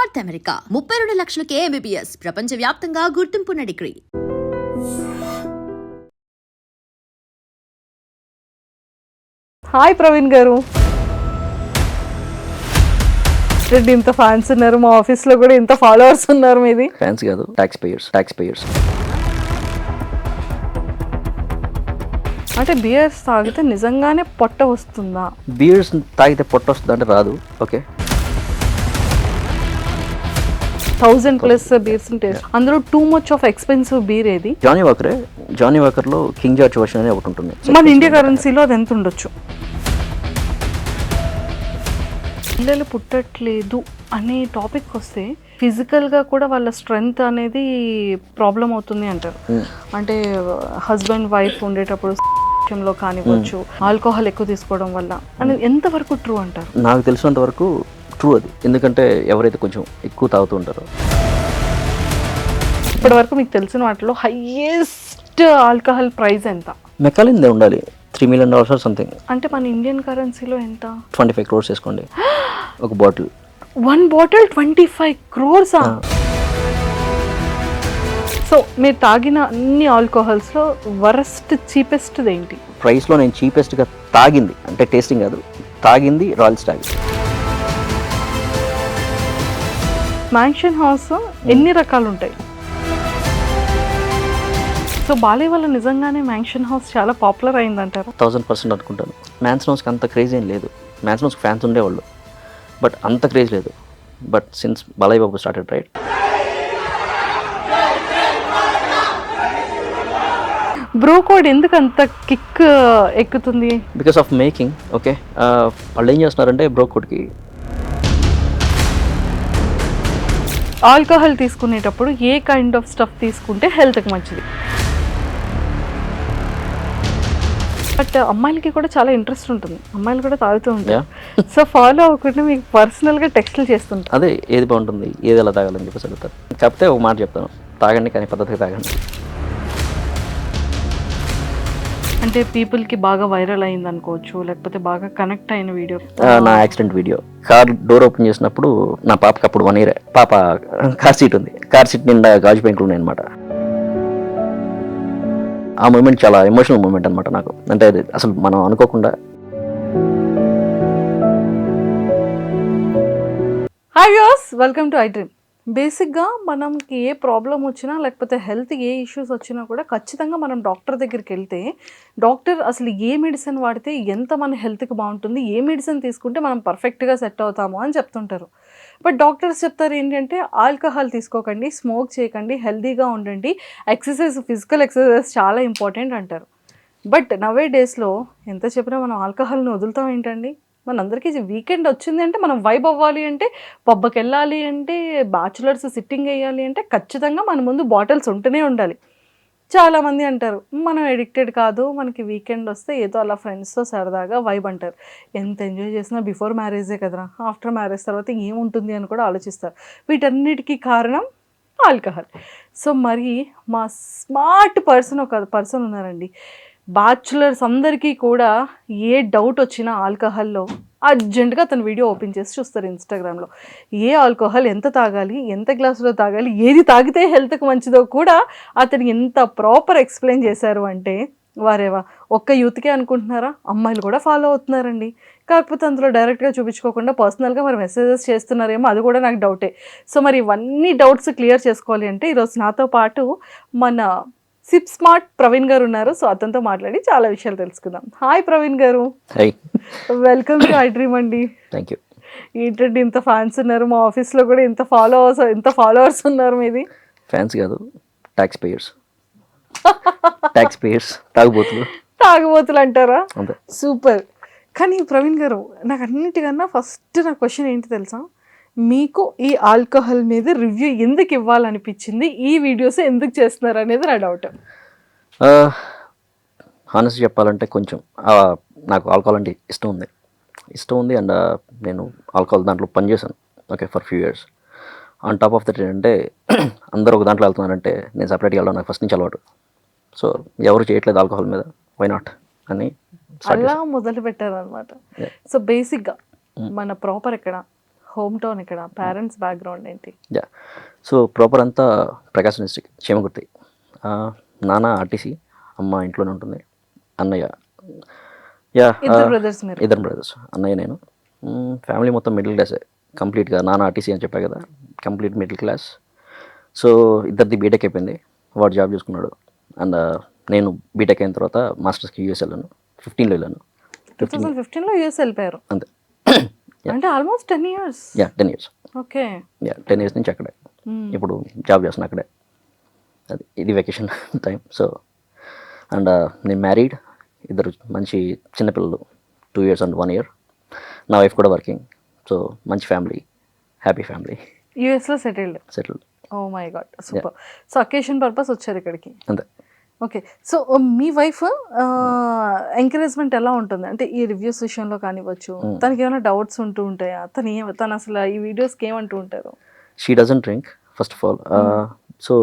North America 32 లక్షలకే MBBS ప్రపంచవ్యాప్తంగా గుర్తింపున్న degree. Hi Praveen గారు. ఇంత ఫ్యాన్స్ ఉన్నారు, మా ఆఫీస్ లో కూడా ఇంత ఫాలోవర్స్ ఉన్నారు. మీది ఫ్యాన్స్ కాదు, ట్యాక్స్ పేయర్స్. అంటే బియర్స్ తాగితే నిజంగానే పొట్ట వస్తుందా? బీర్స్ తాగితే పొట్ట వస్తుంది అంటే రాదు. ఓకే, 1000+ బీర్స్ ఉంటాయి. అందులో too much of expensive beer ఏది? జానీ వాకర్ లో కింగ్ జార్జ్ వర్షన్ అనేది ఒకటి ఉంటుంది. మన ఇండియా కరెన్సీలో అది ఎంత ఉండొచ్చు? పిల్లలు పుట్టట్లేదు అనే టాపిక్ వస్తే ఫిజికల్గా కూడా వాళ్ళ స్ట్రెంగ్త్ అనేది ప్రాబ్లం అవుతుంది అంటారు. అంటే హస్బెండ్ వైఫ్ ఉండేటప్పుడు లో కానివ్వచ్చు, ఆల్కహాల్ ఎక్కువ తీసుకోవడం వల్ల అనేది ఎంతవరకు ట్రూ అంటారు? నాకు తెలిసినంత వరకు ట్రూ అది. ఎందుకంటే ఎవరైతే కొంచెం ఎక్కువ తాగుతూ ఉంటారో. ఇప్పటి వరకు మీకు తెలిసిన వాటిలో హైయెస్ట్ ఆల్కహాల్ ప్రైస్ ఎంత? మెకాలిందే ఉండాలి, $3 million ఆర్ సంథింగ్. అంటే మన ఇండియన్ కరెన్సీలో ఎంత? 25 crores వేసుకోండి ఒక బాటిల్. 1 bottle 25 crores. సో మీరు తాగిన అన్ని ఆల్కహాల్స్లో వరస్ట్ చీపెస్ట్ ఏంటి? ప్రైస్లో నేను చీపెస్ట్గా తాగింది అంటే టేస్టింగ్ కాదు, తాగింది రాయల్ స్టాగ్. మ్యాన్షన్ హౌస్ ఎన్ని రకాలు ఉంటాయి? సో బాలయ్య వల్ల నిజంగానే మ్యాన్షన్ హౌస్ చాలా పాపులర్ అయిందంటారు? 1000% అనుకుంటాను. మ్యాన్షన్ హౌస్కి అంత క్రేజ్ ఏం లేదు. మ్యాన్షన్ హౌస్కి ఫ్యాన్స్ ఉండేవాళ్ళు, బట్ అంత క్రేజ్ లేదు. But since Balayya Babu started right. Bro code ఎందుకు అంత కిక్ ఎక్కుతుంది? Because of making. ఓకే, వాళ్ళు ఏం చేస్తున్నారంటే బ్రో కోడ్కి ఆల్కహాల్ తీసుకునేటప్పుడు ఏ కైండ్ ఆఫ్ స్టఫ్ తీసుకుంటే హెల్త్కి మంచిది? బట్ అమ్మాయిలకి కూడా చాలా ఇంట్రెస్ట్ ఉంటుంది, అమ్మాయిలు కూడా తాగుతూ ఉంటారు. సో ఫాలో అవ్వకుండా మీకు పర్సనల్గా టెక్స్ట్లు చేస్తుంటారు. అదే ఏది బాగుంటుంది, ఏది ఎలా తాగాలని చెప్పేసి అడుగుతారు. కాకపోతే ఒక మాట చెప్తాను, తాగండి కానీ పద్ధతిగా తాగండి. అంటే పీపుల్కి బాగా వైరల్ అయింది అనుకోవచ్చు, లేకపోతే బాగా కనెక్ట్ అయిన వీడియో నా accident video. Car door open చేసినప్పుడు నా పాపకి అప్పుడు 1 year. పాప కార్ సీట్ ఉంది, కార్ సీట్ నిండా గాజు పెంకులు ఉన్నాయి అనమాట. ఆ మూమెంట్ చాలా ఎమోషనల్ మూమెంట్ అనమాట నాకు. అంటే అది అసలు మనం అనుకోకుండా. Hi viewers, welcome to I dream. బేసిక్గా మనకి ఏ ప్రాబ్లం వచ్చినా లేకపోతే హెల్త్ ఏ ఇష్యూస్ వచ్చినా కూడా ఖచ్చితంగా మనం డాక్టర్ దగ్గరికి వెళ్తే డాక్టర్ అసలు ఏ మెడిసిన్ వాడితే ఎంత మన హెల్త్కి బాగుంటుంది, ఏ మెడిసిన్ తీసుకుంటే మనం పర్ఫెక్ట్గా సెట్ అవుతాము అని చెప్తుంటారు. బట్ డాక్టర్స్ చెప్తారు ఏంటంటే ఆల్కహాల్ తీసుకోకండి, స్మోక్ చేయకండి, హెల్తీగా ఉండండి, ఫిజికల్ ఎక్సర్సైజ్ చాలా ఇంపార్టెంట్ అంటారు. బట్ నవే డేస్లో ఎంత చెప్పినా మనం ఆల్కహాల్ని వదులుతాం ఏంటండి? మనందరికీ వీకెండ్ వచ్చింది అంటే మనం వైబ్ అవ్వాలి అంటే, పబ్కి వెళ్ళాలి అంటే, బ్యాచులర్స్ సిట్టింగ్ వేయాలి అంటే ఖచ్చితంగా మన ముందు బాటిల్స్ ఉంటూనే ఉండాలి. చాలామంది అంటారు మనం ఎడిక్టెడ్ కాదు, మనకి వీకెండ్ వస్తే ఏదో అలా ఫ్రెండ్స్తో సరదాగా వైబ్ అంటారు. ఎంత ఎంజాయ్ చేసినా బిఫోర్ మ్యారేజే కదరా, ఆఫ్టర్ మ్యారేజ్ తర్వాత ఏముంటుంది అని కూడా ఆలోచిస్తారు. వీటన్నిటికీ కారణం ఆల్కహాల్. సో మరి మా స్మార్ట్ ఒక పర్సన్ ఉన్నారండి. బ్యాచులర్స్ అందరికీ కూడా ఏ డౌట్ వచ్చినా ఆల్కహాల్లో అర్జెంటుగా తన వీడియో ఓపెన్ చేసి చూస్తారు ఇన్స్టాగ్రామ్లో. ఏ ఆల్కహాల్ ఎంత తాగాలి, ఎంత గ్లాసులో తాగాలి, ఏది తాగితే హెల్త్కి మంచిదో కూడా అతను ఎంత ప్రాపర్ ఎక్స్ప్లెయిన్ చేశారు అంటే వారేవా. ఒక్క యూత్కే అనుకుంటున్నారా, అమ్మాయిలు కూడా ఫాలో అవుతున్నారండి. కాకపోతే అందులో డైరెక్ట్గా చూపించుకోకుండా పర్సనల్గా మరి మెసేజెస్ చేస్తున్నారేమో, అది కూడా నాకు డౌటే. సో మరి ఇవన్నీ డౌట్స్ క్లియర్ చేసుకోవాలి అంటే ఈరోజు నాతో పాటు మన సిప్ స్మార్ట్ ప్రవీణ్ గారు ఉన్నారు. సో అతనితో మాట్లాడి చాలా విషయాలు తెలుసుకుందాం. హాయ్ ప్రవీణ్ గారు. Hi, welcome to I dream అండి. Thank you. ఏంటండి ఇంత ఫ్యాన్స్ ఉన్నారు, మా ఆఫీస్లో కూడా ఇంత ఫాలోవర్స్ ఉన్నారు. మీది ఫ్యాన్స్ కాదు, ట్యాక్స్ పేయర్స్. తాగుబోతులు అంటారా? సూపర్. కానీ ప్రవీణ్ గారు, నాకు అన్నిటికన్నా ఫస్ట్ నా క్వశ్చన్ ఏంటి తెలుసా, మీకు ఈ ఆల్కహాల్ మీద రివ్యూ ఎందుకు ఇవ్వాలనిపించింది, ఈ వీడియోస్ ఎందుకు చేస్తున్నారు అనేది నా డౌట్. హానెస్ట్ చెప్పాలంటే కొంచెం నాకు ఆల్కహాల్ అంటే ఇష్టం ఉంది. అండ్ నేను ఆల్కహాల్ దాంట్లో పనిచేశాను. Okay, for few years. On top of that ఏంటంటే అందరూ ఒక దాంట్లో వెళ్తున్నారంటే నేను సపరేట్గా వెళ్ళడం నాకు ఫస్ట్ నుంచి అలవాటు. సో ఎవరు చేయట్లేదు ఆల్కహాల్ మీద, వై నాట్ అని అలా మొదలు పెట్టారు అనమాట. సో బేసిక్గా మన ప్రాపర్ ఎక్కడ, హోమ్ టౌన్ ఇక్కడ పేరెంట్స్ బ్యాక్గ్రౌండ్ ఏంటి? యా, సో ప్రాపర్ అంతా ప్రకాశం డిస్ట్రిక్ట్ చేమకుర్తి. నాన్న ఆర్టీసీ, అమ్మ ఇంట్లోనే ఉంటుంది. అన్నయ్య యా ఇద్దరు బ్రదర్స్ మీరు? ఇద్దరు బ్రదర్స్, అన్నయ్య నేను. ఫ్యామిలీ మొత్తం మిడిల్ క్లాసే కంప్లీట్గా. నాన్న ఆర్టీసీ అని చెప్పా కదా, కంప్లీట్ మిడిల్ క్లాస్. సో ఇద్దరిది బీటెక్ అయిపోయింది, వాడు జాబ్ చేసుకున్నాడు. అండ్ నేను బీటెక్ అయిన తర్వాత మాస్టర్స్కి యూఎస్ వెళ్ళాను. 15లో వెళ్ళాను. 2015లో యూఎస్ వెళ్ళిపోయారు అంతే. అంటే almost 10 years. Yeah 10 years. Okay. Yeah 10 years నుంచి అక్కడే. ఇప్పుడు జాబ్ చేస్తున్నా అక్కడే. అది ఇది వెకేషన్ టైం. సో అండ్ నేను మ్యారీడ్, ఇద్దరు మంచి చిన్నపిల్లలు, 2 years and 1 year. నా వైఫ్ కూడా వర్కింగ్. సో మంచి ఫ్యామిలీ, హ్యాపీ ఫ్యామిలీ, యూఎస్లో settled. Oh my God, super. So occasion purpose వచ్చారు ఇక్కడికి. అంతే. ఓకే. సో మీ వైఫ్ ఎంకరేజ్మెంట్ ఎలా ఉంటుంది? అంటే ఈ రివ్యూస్ విషయంలో కానివ్వచ్చు, తనకి ఏమైనా డౌట్స్ ఉంటూ ఉంటాయా? తను అసలు ఈ వీడియోస్కి ఏమంటూ ఉంటారు? She doesn't drink first of all. So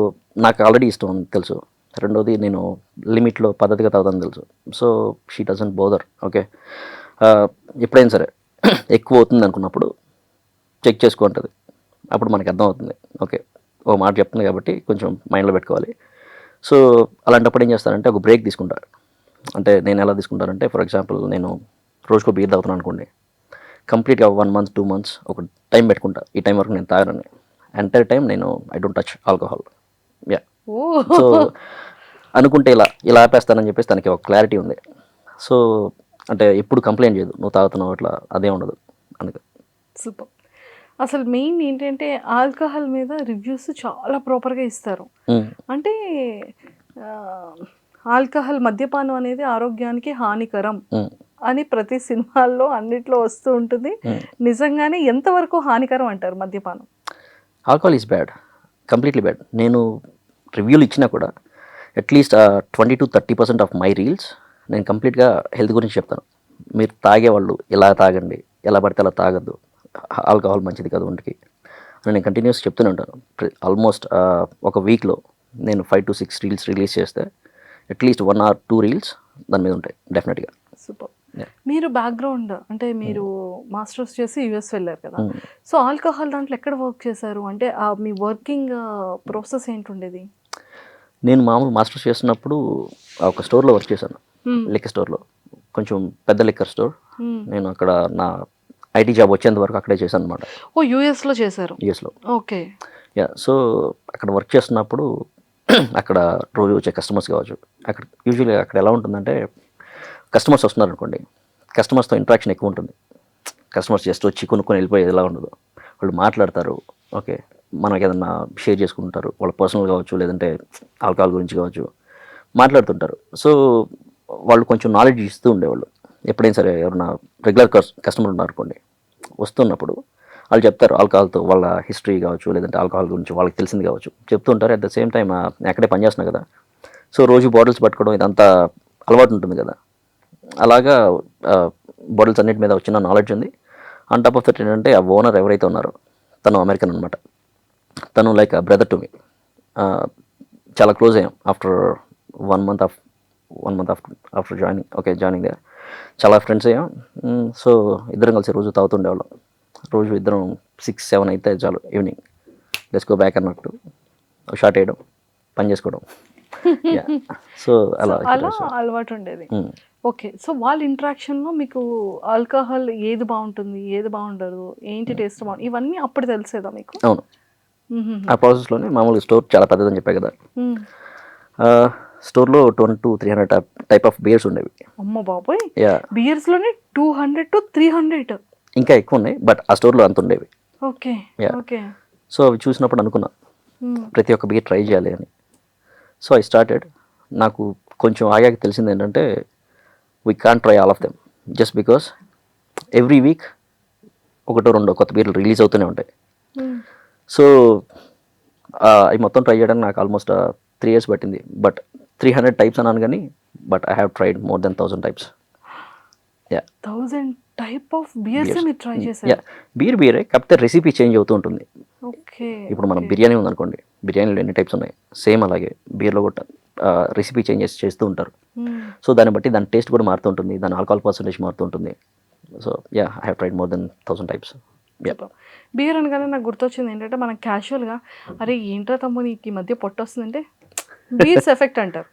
నాకు ఆల్రెడీ ఇష్టం అని తెలుసు. రెండోది నేను లిమిట్లో పద్ధతిగా తాగుతాను తెలుసు. So she doesn't bother. Okay, ఎప్పుడైనా సరే ఎక్కువ అవుతుంది అనుకున్నప్పుడు చెక్ చేసుకుంటుంది. అప్పుడు మనకి అర్థం అవుతుంది, ఓకే ఓ మాట చెప్తుంది కాబట్టి కొంచెం మైండ్లో పెట్టుకోవాలి. సో అలాంటప్పుడు ఏం చేస్తానంటే ఒక బ్రేక్ తీసుకుంటా. అంటే నేను ఎలా తీసుకుంటానంటే, ఫర్ ఎగ్జాంపుల్ నేను రోజుకో బీర్ తాగుతున్నాను అనుకోండి, కంప్లీట్గా 1 month 2 months ఒక టైం పెట్టుకుంటా, ఈ టైం వరకు నేను తాగనని. ఎంటైర్ టైం నేను I don't touch alcohol. Yeah. So అనుకుంటే ఇలా ఆపేస్తానని చెప్పేసి తనకి ఒక క్లారిటీ ఉంది. సో అంటే ఎప్పుడు కంప్లైంట్ చేయదు, నువ్వు తాగుతున్నావు అట్లా, అదే ఉండదు అందుకే. సూపర్. అసలు మెయిన్ ఏంటంటే ఆల్కహాల్ మీద రివ్యూస్ చాలా ప్రాపర్గా ఇస్తారు. అంటే ఆల్కహాల్, మద్యపానం అనేది ఆరోగ్యానికి హానికరం అని ప్రతి సినిమాల్లో అన్నిట్లో వస్తూ ఉంటుంది. నిజంగానే ఎంతవరకు హానికరం అంటారు మద్యపానం? Alcohol is bad, completely bad. నేను రివ్యూలు ఇచ్చినా కూడా at least 20 to 30% of my reels నేను కంప్లీట్గా హెల్త్ గురించి చెప్తాను. మీరు తాగేవాళ్ళు ఇలా తాగండి, ఎలా పడితే అలా తాగద్దు, ఆల్కహాల్ మంచిది కాదు ఒంటికి అని నేను కంటిన్యూస్ చెప్తూనే ఉంటాను. ఆల్మోస్ట్ ఒక వీక్లో నేను 5 to 6 రీల్స్ రిలీజ్ చేస్తే అట్లీస్ట్ 1 or 2 రీల్స్ దాని మీద ఉంటాయి డెఫినెట్గా. సూపర్. మీరు బ్యాక్గ్రౌండ్ అంటే మీరు మాస్టర్స్ చేసి యూఎస్ వెళ్ళారు కదా, సో ఆల్కహాల్ దాంట్లో ఎక్కడ వర్క్ చేశారు? అంటే మీ వర్కింగ్ ప్రాసెస్ ఏంటుండేది? నేను మామూలు మాస్టర్స్ చేస్తున్నప్పుడు ఒక స్టోర్లో వర్క్ చేశాను, లిక్కర్ స్టోర్లో, కొంచెం పెద్ద లిక్కర్ స్టోర్. నేను అక్కడ నా ఐటీ జాబ్ వచ్చేంత వరకు అక్కడే చేశాను అనమాట. ఓ యూఎస్లో చేశారు? యూఎస్లో. ఓకే. యా. సో అక్కడ వర్క్ చేస్తున్నప్పుడు అక్కడ రోజు వచ్చే కస్టమర్స్ కావచ్చు, అక్కడ యూజువల్గా అక్కడ ఎలా ఉంటుందంటే, కస్టమర్స్ వస్తున్నారు అనుకోండి, కస్టమర్స్తో ఇంట్రాక్షన్ ఎక్కువ ఉంటుంది. కస్టమర్స్ జస్ట్ వచ్చి కొనుక్కొని వెళ్ళిపోయేది ఎలా ఉండదు, వాళ్ళు మాట్లాడతారు. ఓకే, మనకి ఏదన్నా షేర్ చేసుకుంటారు, వాళ్ళ పర్సనల్ కావచ్చు, లేదంటే ఆల్కహాల్ గురించి కావచ్చు, మాట్లాడుతుంటారు. సో వాళ్ళు కొంచెం నాలెడ్జ్ ఇస్తూ ఉండేవాళ్ళు. ఎప్పుడైనా సరే ఎవరైనా రెగ్యులర్ కస్టమర్ ఉన్నారనుకోండి, వస్తున్నప్పుడు వాళ్ళు చెప్తారు ఆల్కహాల్తో వాళ్ళ హిస్టరీ కావచ్చు, లేదంటే ఆల్కహాల్ గురించి వాళ్ళకి తెలిసింది కావచ్చు చెప్తుంటారు. అట్ ద సేమ్ టైం అక్కడే పనిచేస్తున్నా కదా, సో రోజు బాటిల్స్ పట్టుకోవడం ఇదంతా అలవాటు ఉంటుంది కదా. అలాగా బాటిల్స్ అన్నిటి మీద వచ్చిన నాలెడ్జ్ ఉంది. ఆన్ టాప్ ఆఫ్ దట్ ఏంటంటే ఆ ఓనర్ ఎవరైతే ఉన్నారో తను అమెరికన్ అనమాట. తను లైక్ బ్రదర్ టు మీ. చాలా క్లోజ్ అయ్యాం after 1 month after joining they. చాలా ఫ్రెండ్స్ అయ్యాం. సో ఇద్దరం కలిసి రోజు తాగుతుండేవాళ్ళం. రోజు ఇద్దరం 6-7 అయితే చాలు, ఈవినింగ్ లెట్స్ గో బ్యాక్ అన్నట్టు షార్ట్ వేయడం, పని చేసుకోవడం. సో అలా అలవాటు ఉండేది. ఓకే. సో వాళ్ళ ఇంట్రాక్షన్లో మీకు ఆల్కహాల్ ఏది బాగుంటుంది, ఏది బాగుండదు, ఏంటి టేస్ట్ బాగుంటుంది, ఇవన్నీ అప్పుడు తెలిసేదా మీకు? అవును. ఆ ప్రాసెస్లోనే మామూలుగా స్టోర్ చాలా పెద్దదని చెప్పా కదా, స్టోర్లో 200 to 300 టైప్ ఆఫ్ బియర్స్ ఉండేవి. అమ్మ బాబోయ్, యా, బియర్స్లోనే 200 to 300 ఇంకా ఎక్కువ ఉన్నాయి, బట్ ఆ స్టోర్లో అంత ఉండేవి. ఓకే. ఓకే. సో అవి చూసినప్పుడు అనుకున్నా ప్రతి ఒక్క బియర్ ట్రై చేయాలి అని. So I started. నాకు కొంచెం ఆగాక తెలిసింది ఏంటంటే, we can't try all of them just because every week 1-2 కొత్త బియర్లు రిలీజ్ అవుతూనే ఉంటాయి. సో అవి మొత్తం ట్రై చేయడానికి నాకు ఆల్మోస్ట్ 3 years పట్టింది. బట్ 300 types అన్నాను కానీ, but I have tried more than 1000 types. Yeah, 1000 type of beers మీరు ట్రై చేశారు? యా, బీరే, కాకపోతే రెసిపీ చేంజ్ అవుతూ ఉంటుంది. ఓకే. ఇప్పుడు మనం బిర్యానీ ఉందనుకోండి, బిర్యానీలో ఎన్ని టైప్స్ ఉన్నాయి, సేమ్ అలాగే బీర్లో కూడా రెసిపీ చేంజెస్ చేస్తూ ఉంటారు. సో దాన్ని బట్టి దాని టేస్ట్ కూడా మారుతూ ఉంటుంది, దాని ఆల్కహాల్ పర్సంటేజ్ మారుతూ ఉంటుంది. So yeah, I have tried more than 1000 types. Beer అనగానే నాకు గుర్తొచ్చింది ఏంటంటే మనం క్యాజువల్గా అరే ఏంట్రా తమ్ముడు నీకు ఈ మధ్య పొట్ట వస్తుందంటే బీర్స్ ఎఫెక్ట్ అంటారు.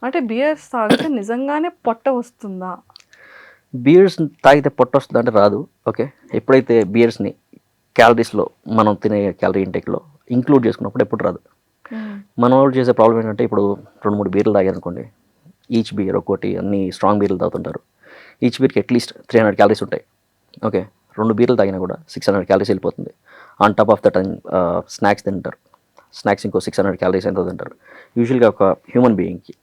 అంటే బియర్స్ తాగితే నిజంగానే పొట్ట వస్తుందా? బియర్స్ తాగితే పొట్ట వస్తుంది అంటే రాదు. ఓకే, ఎప్పుడైతే బియర్స్ని క్యాలరీస్లో మనం తినే క్యాలరీ ఇంటేక్లో ఇంక్లూడ్ చేసుకున్నప్పుడు ఎప్పుడు రాదు. మన వాళ్ళు చేసే ప్రాబ్లం ఏంటంటే ఇప్పుడు 2-3 బీర్లు తాగారనుకోండి, ఈచ్ బీర్ ఒక్కోటి అన్ని స్ట్రాంగ్ బీర్లు తాగుతుంటారు. ఈచ్ బీర్కి అట్లీస్ట్ 300 క్యాలరీస్ ఉంటాయి. ఓకే, 2 బీర్లు తాగినా కూడా 600 క్యాలరీస్ వెళ్ళిపోతుంది. On top of the time snacks తింటారు. స్నాక్స్ ఇంకో 600 క్యాలరీస్ ఎంతో తింటారు. యూజువల్గా ఒక హ్యూమన్ బీయింగ్కి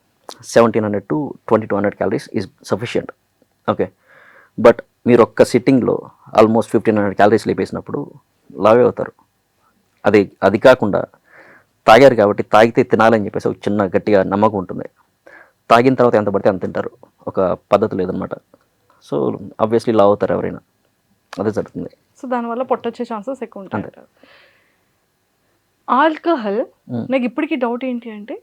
1700 to 2200 calories is sufficient. Okay, but మీరు ఒక్క సిట్టింగ్లో ఆల్మోస్ట్ 1500 క్యాలరీస్ లేపేసినప్పుడు లావే అవుతారు. అది కాకుండా తాగారు కాబట్టి తాగితే తినాలని చెప్పేసి ఒక చిన్న గట్టిగా నమ్మకం ఉంటుంది. తాగిన తర్వాత ఎంత పడితే అంత తింటారు. ఒక పద్ధతి లేదనమాట. సో ఆబ్వియస్లీ లావ్ అవుతారు ఎవరైనా, అదే జరుగుతుంది. సో దానివల్ల పొట్ట వచ్చే ఛాన్సెస్ ఎక్కువ ఉంటాయి. ఆల్కహాల్ నాకు ఇప్పటికీ డౌట్ ఏంటి అంటే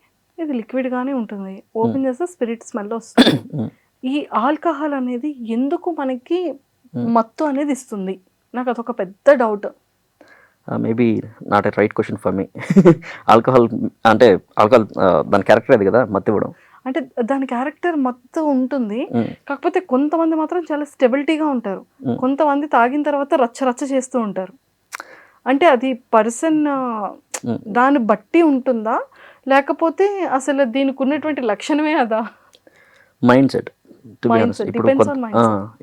ఇది లిక్విడ్గానే ఉంటుంది, ఓపెన్ చేస్తే స్పిరిట్ స్మెల్ వస్తుంది. ఈ ఆల్కహాల్ అనేది ఎందుకు మనకి మత్తు అనేది ఇస్తుంది? నాకు అదొక పెద్ద doubt. Maybe not a right question for me. Alcohol అంటే ఆల్కహాల్ దాని క్యారెక్టర్ అది కదా, మత్తు ఇవ్వడం. అంటే దాని క్యారెక్టర్ మత్తు ఉంటుంది, కాకపోతే కొంతమంది మాత్రం చాలా స్టెబిలిటీగా ఉంటారు, కొంతమంది తాగిన తర్వాత రచ్చ రచ్చ చేస్తూ ఉంటారు. అంటే అది పర్సన్ దాన్ని బట్టి ఉంటుందా, లేకపోతే అసలు దీనికి ఉన్నటువంటి లక్షణమే అదా? Mind set.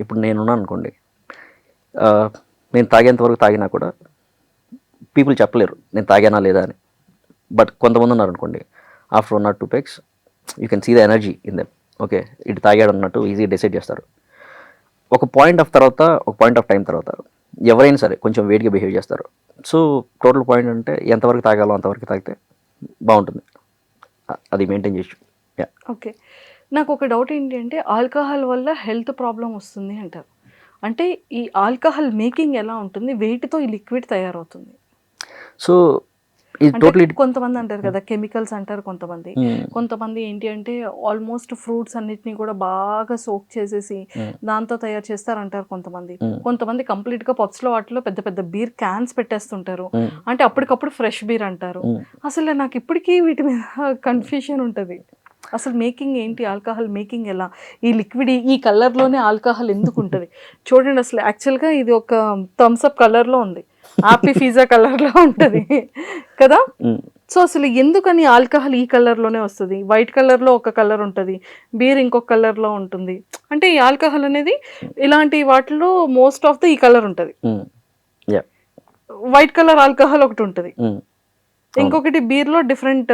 ఇప్పుడు నేనున్నాను అనుకోండి, నేను తాగేంత వరకు తాగినా కూడా పీపుల్ చెప్పలేరు నేను తాగానా లేదా అని. బట్ కొంతమంది ఉన్నారు అనుకోండి, after 1 or 2 pegs you can see the energy in them. Okay, ఇటు తాగాడు అన్నట్టు ఈజీగా డిసైడ్ చేస్తారు. ఒక పాయింట్ ఆఫ్ టైం తర్వాత ఎవరైనా సరే కొంచెం వేడిగా బిహేవ్ చేస్తారు. సో టోటల్ పాయింట్ అంటే ఎంతవరకు తాగాలో అంతవరకు తాగితే బాగుంటుంది, అది మెయింటైన్ చేసి. ఓకే, నాకు ఒక డౌట్ ఏంటి అంటే ఆల్కహాల్ వల్ల హెల్త్ ప్రాబ్లం వస్తుంది అంటారు. అంటే ఈ ఆల్కహాల్ మేకింగ్ ఎలా ఉంటుంది, వేటితో ఈ లిక్విడ్ తయారవుతుంది? సో టోటలీ కొంతమంది అంటారు కదా కెమికల్స్ అంటారు, కొంతమంది ఏంటి అంటే ఆల్మోస్ట్ ఫ్రూట్స్ అన్నిటిని కూడా బాగా సోక్ చేసేసి దాంతో తయారు చేస్తారంటారు. కొంతమంది కంప్లీట్ గా పబ్స్ లో వాటిలో పెద్ద పెద్ద బీర్ క్యాన్స్ పెట్టేస్తుంటారు, అంటే అప్పటికప్పుడు ఫ్రెష్ బీర్ అంటారు. అసలు నాకు ఇప్పటికీ వీటి మీద కన్ఫ్యూజన్ ఉంటుంది. అసలు మేకింగ్ ఏంటి, ఆల్కహాల్ మేకింగ్ ఎలా, ఈ లిక్విడ్ ఈ కలర్లోనే ఆల్కహాల్ ఎందుకు ఉంటుంది? చూడండి, అసలు యాక్చువల్గా ఇది ఒక థమ్స్అప్ కలర్లో ఉంది, హ్యాపీ పిజ్జా కలర్లో ఉంటుంది కదా. సో అసలు ఎందుకని ఆల్కహాల్ ఈ కలర్లోనే వస్తుంది? వైట్ కలర్లో ఒక కలర్ ఉంటుంది, బీర్ ఇంకొక కలర్లో ఉంటుంది. అంటే ఈ ఆల్కహాల్ అనేది ఇలాంటి వాటిలో మోస్ట్ ఆఫ్ ద ఈ కలర్ ఉంటుంది, వైట్ కలర్ ఆల్కహాల్ ఒకటి ఉంటుంది, ఇంకొకటి బీర్లో డిఫరెంట్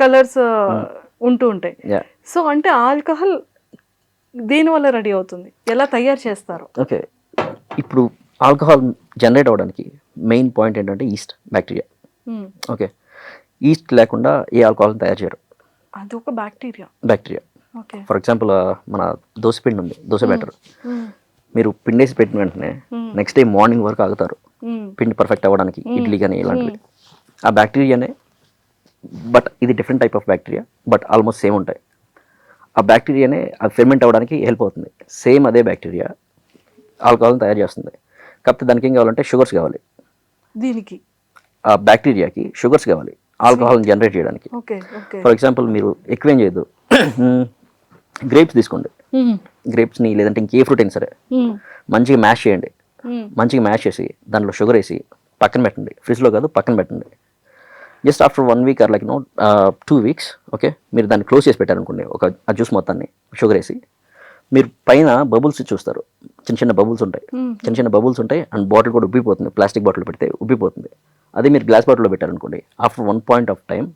కలర్స్ ఉంటూ ఉంటాయి. సో అంటే ఆల్కహాల్ దేని వల్ల రెడీ అవుతుంది, ఎలా తయారు చేస్తారు? ఓకే, ఇప్పుడు ఆల్కహాల్ జనరేట్ అవ్వడానికి మెయిన్ పాయింట్ ఏంటంటే ఈస్ట్ బ్యాక్టీరియా. ఓకే, ఈస్ట్ లేకుండా ఏ ఆల్కహాల్ తయారు చేయరు. అది ఒక బ్యాక్టీరియా. ఫర్ ఎగ్జాంపుల్ మన దోశ పిండి ఉంది, దోశ బ్యాటర్. మీరు పిండేసి పెట్టిన వెంటనే నెక్స్ట్ డే మార్నింగ్ వరకు ఆగుతారు పిండి పర్ఫెక్ట్ అవ్వడానికి, ఇడ్లీ కానీ ఇలాంటివి. ఆ బ్యాక్టీరియానే, బట్ ఇది different type of bacteria, but almost same ఉంటాయి. ఆ బ్యాక్టీరియానే అది ఫెర్మెంట్ అవ్వడానికి హెల్ప్ అవుతుంది. సేమ్ అదే బ్యాక్టీరియా ఆల్కహాల్ని తయారు చేస్తుంది. కాకపోతే దానికి ఏం కావాలంటే షుగర్స్ కావాలి. దీనికి ఆ బ్యాక్టీరియాకి షుగర్స్ కావాలి ఆల్కహాల్ని జనరేట్ చేయడానికి. ఫర్ ఎగ్జాంపుల్ మీరు ఎక్కువేం చేయొద్దు, గ్రేప్స్ తీసుకోండి, గ్రేప్స్ని లేదంటే ఇంకే ఫ్రూట్ అయినా సరే మంచిగా మ్యాష్ చేయండి. మంచిగా మ్యాష్ చేసి దాంట్లో షుగర్ వేసి పక్కన పెట్టండి, ఫ్రిడ్జ్లో కాదు పక్కన పెట్టండి. Just after 1 week or 2 weeks, okay, మీరు దాన్ని క్లోజ్ చేసి పెట్టారనుకోండి, ఆ జ్యూస్ మొత్తాన్ని షుగర్ వేసి, మీరు పైన బబుల్స్ చూస్తారు, చిన్న చిన్న బబుల్స్ ఉంటాయి అండ్ బాటిల్ కూడా ఉబ్బిపోతుంది. ప్లాస్టిక్ బాటిల్ పెడితే ఉబ్బిపోతుంది. అదే మీరు గ్లాస్ బాటిల్లో పెట్టారనుకోండి, ఆఫ్టర్ 1 point of time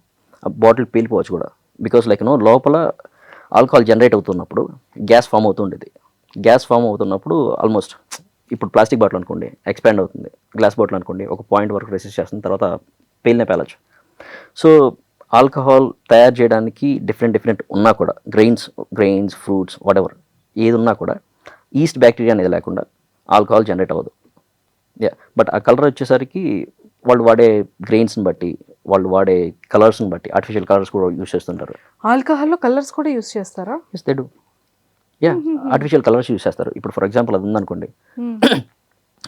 ఆ బాటిల్ పేలిపోవచ్చు కూడా. బికాస్ లోపల ఆల్కహాల్ జనరేట్ అవుతున్నప్పుడు గ్యాస్ ఫామ్ అవుతుండేది. గ్యాస్ ఫామ్ అవుతున్నప్పుడు ఆల్మోస్ట్ ఇప్పుడు ప్లాస్టిక్ బాటిల్ అనుకోండి ఎక్స్పాండ్ అవుతుంది, గ్లాస్ బాటిల్ అనుకోండి ఒక పాయింట్ వరకు రెసిస్ట్ చేస్తుంది, తర్వాత పేలచ్చు. సో ఆల్కహాల్ తయారు చేయడానికి డిఫరెంట్ ఉన్నా కూడా గ్రెయిన్స్ ఫ్రూట్స్ వాటెవర్ ఏది ఉన్నా కూడా ఈస్ట్ బ్యాక్టీరియా అనేది లేకుండా ఆల్కహాల్ జనరేట్ అవ్వదు. బట్ ఆ కలర్ వచ్చేసరికి వాళ్ళు వాడే గ్రెయిన్స్ని బట్టి, వాళ్ళు వాడే కలర్స్ని బట్టి ఆర్టిఫిషియల్ కలర్స్ కూడా యూస్ చేస్తుంటారు. ఆల్కహాల్లో కలర్స్ కూడా యూస్ చేస్తారా? Yes they do. Artificial colours use చేస్తారు. ఇప్పుడు ఫర్ ఎగ్జాంపుల్ అది ఉందనుకోండి,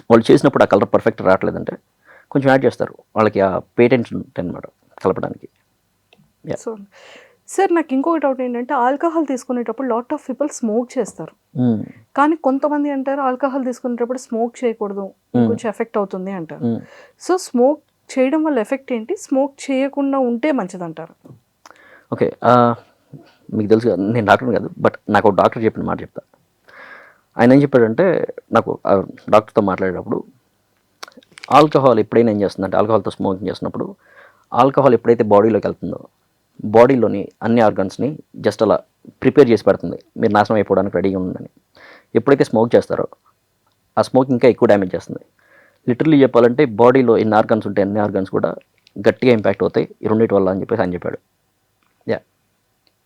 వాళ్ళు చేసినప్పుడు ఆ కలర్ పర్ఫెక్ట్ రావట్లేదంటే కొంచెం యాడ్ చేస్తారు, వాళ్ళకి ఆ పేటెంట్స్ ఉంటాయి అనమాట కలపడానికి. సో సార్ నాకు ఇంకొక డౌట్ ఏంటంటే ఆల్కహాల్ తీసుకునేటప్పుడు లాట్ ఆఫ్ పీపుల్ స్మోక్ చేస్తారు, కానీ కొంతమంది అంటారు ఆల్కహాల్ తీసుకునేటప్పుడు స్మోక్ చేయకూడదు కొంచెం ఎఫెక్ట్ అవుతుంది అంటారు. సో స్మోక్ చేయడం వల్ల ఎఫెక్ట్ ఏంటి, స్మోక్ చేయకుండా ఉంటే మంచిది అంటారు? ఓకే, మీకు తెలుసు కదా, నేను డాక్టర్ కాదు, బట్ నాకు ఒక డాక్టర్ చెప్పిన మాట చెప్తా. ఆయన ఏం చెప్పాడంటే, నాకు డాక్టర్తో మాట్లాడేటప్పుడు ఆల్కహాల్ ఎప్పుడైనా ఏం చేస్తుందంటే, ఆల్కహాల్తో స్మోకింగ్ చేస్తున్నప్పుడు ఆల్కహాల్ ఎప్పుడైతే బాడీలోకి వెళ్తుందో బాడీలోని అన్ని ఆర్గన్స్ని జస్ట్ అలా ప్రిపేర్ చేసి పెడుతుంది, మీరు నాశనం అయిపోవడానికి రెడీగా ఉందని. ఎప్పుడైతే స్మోక్ చేస్తారో ఆ స్మోక్ ఇంకా ఎక్కువ డ్యామేజ్ చేస్తుంది. లిటరలీ చెప్పాలంటే బాడీలో ఎన్ని ఆర్గన్స్ ఉంటాయి అన్ని ఆర్గన్స్ కూడా గట్టిగా ఇంపాక్ట్ అవుతాయి ఈ రెండింటి వల్ల అని చెప్పేసి ఆయన చెప్పాడు. యా,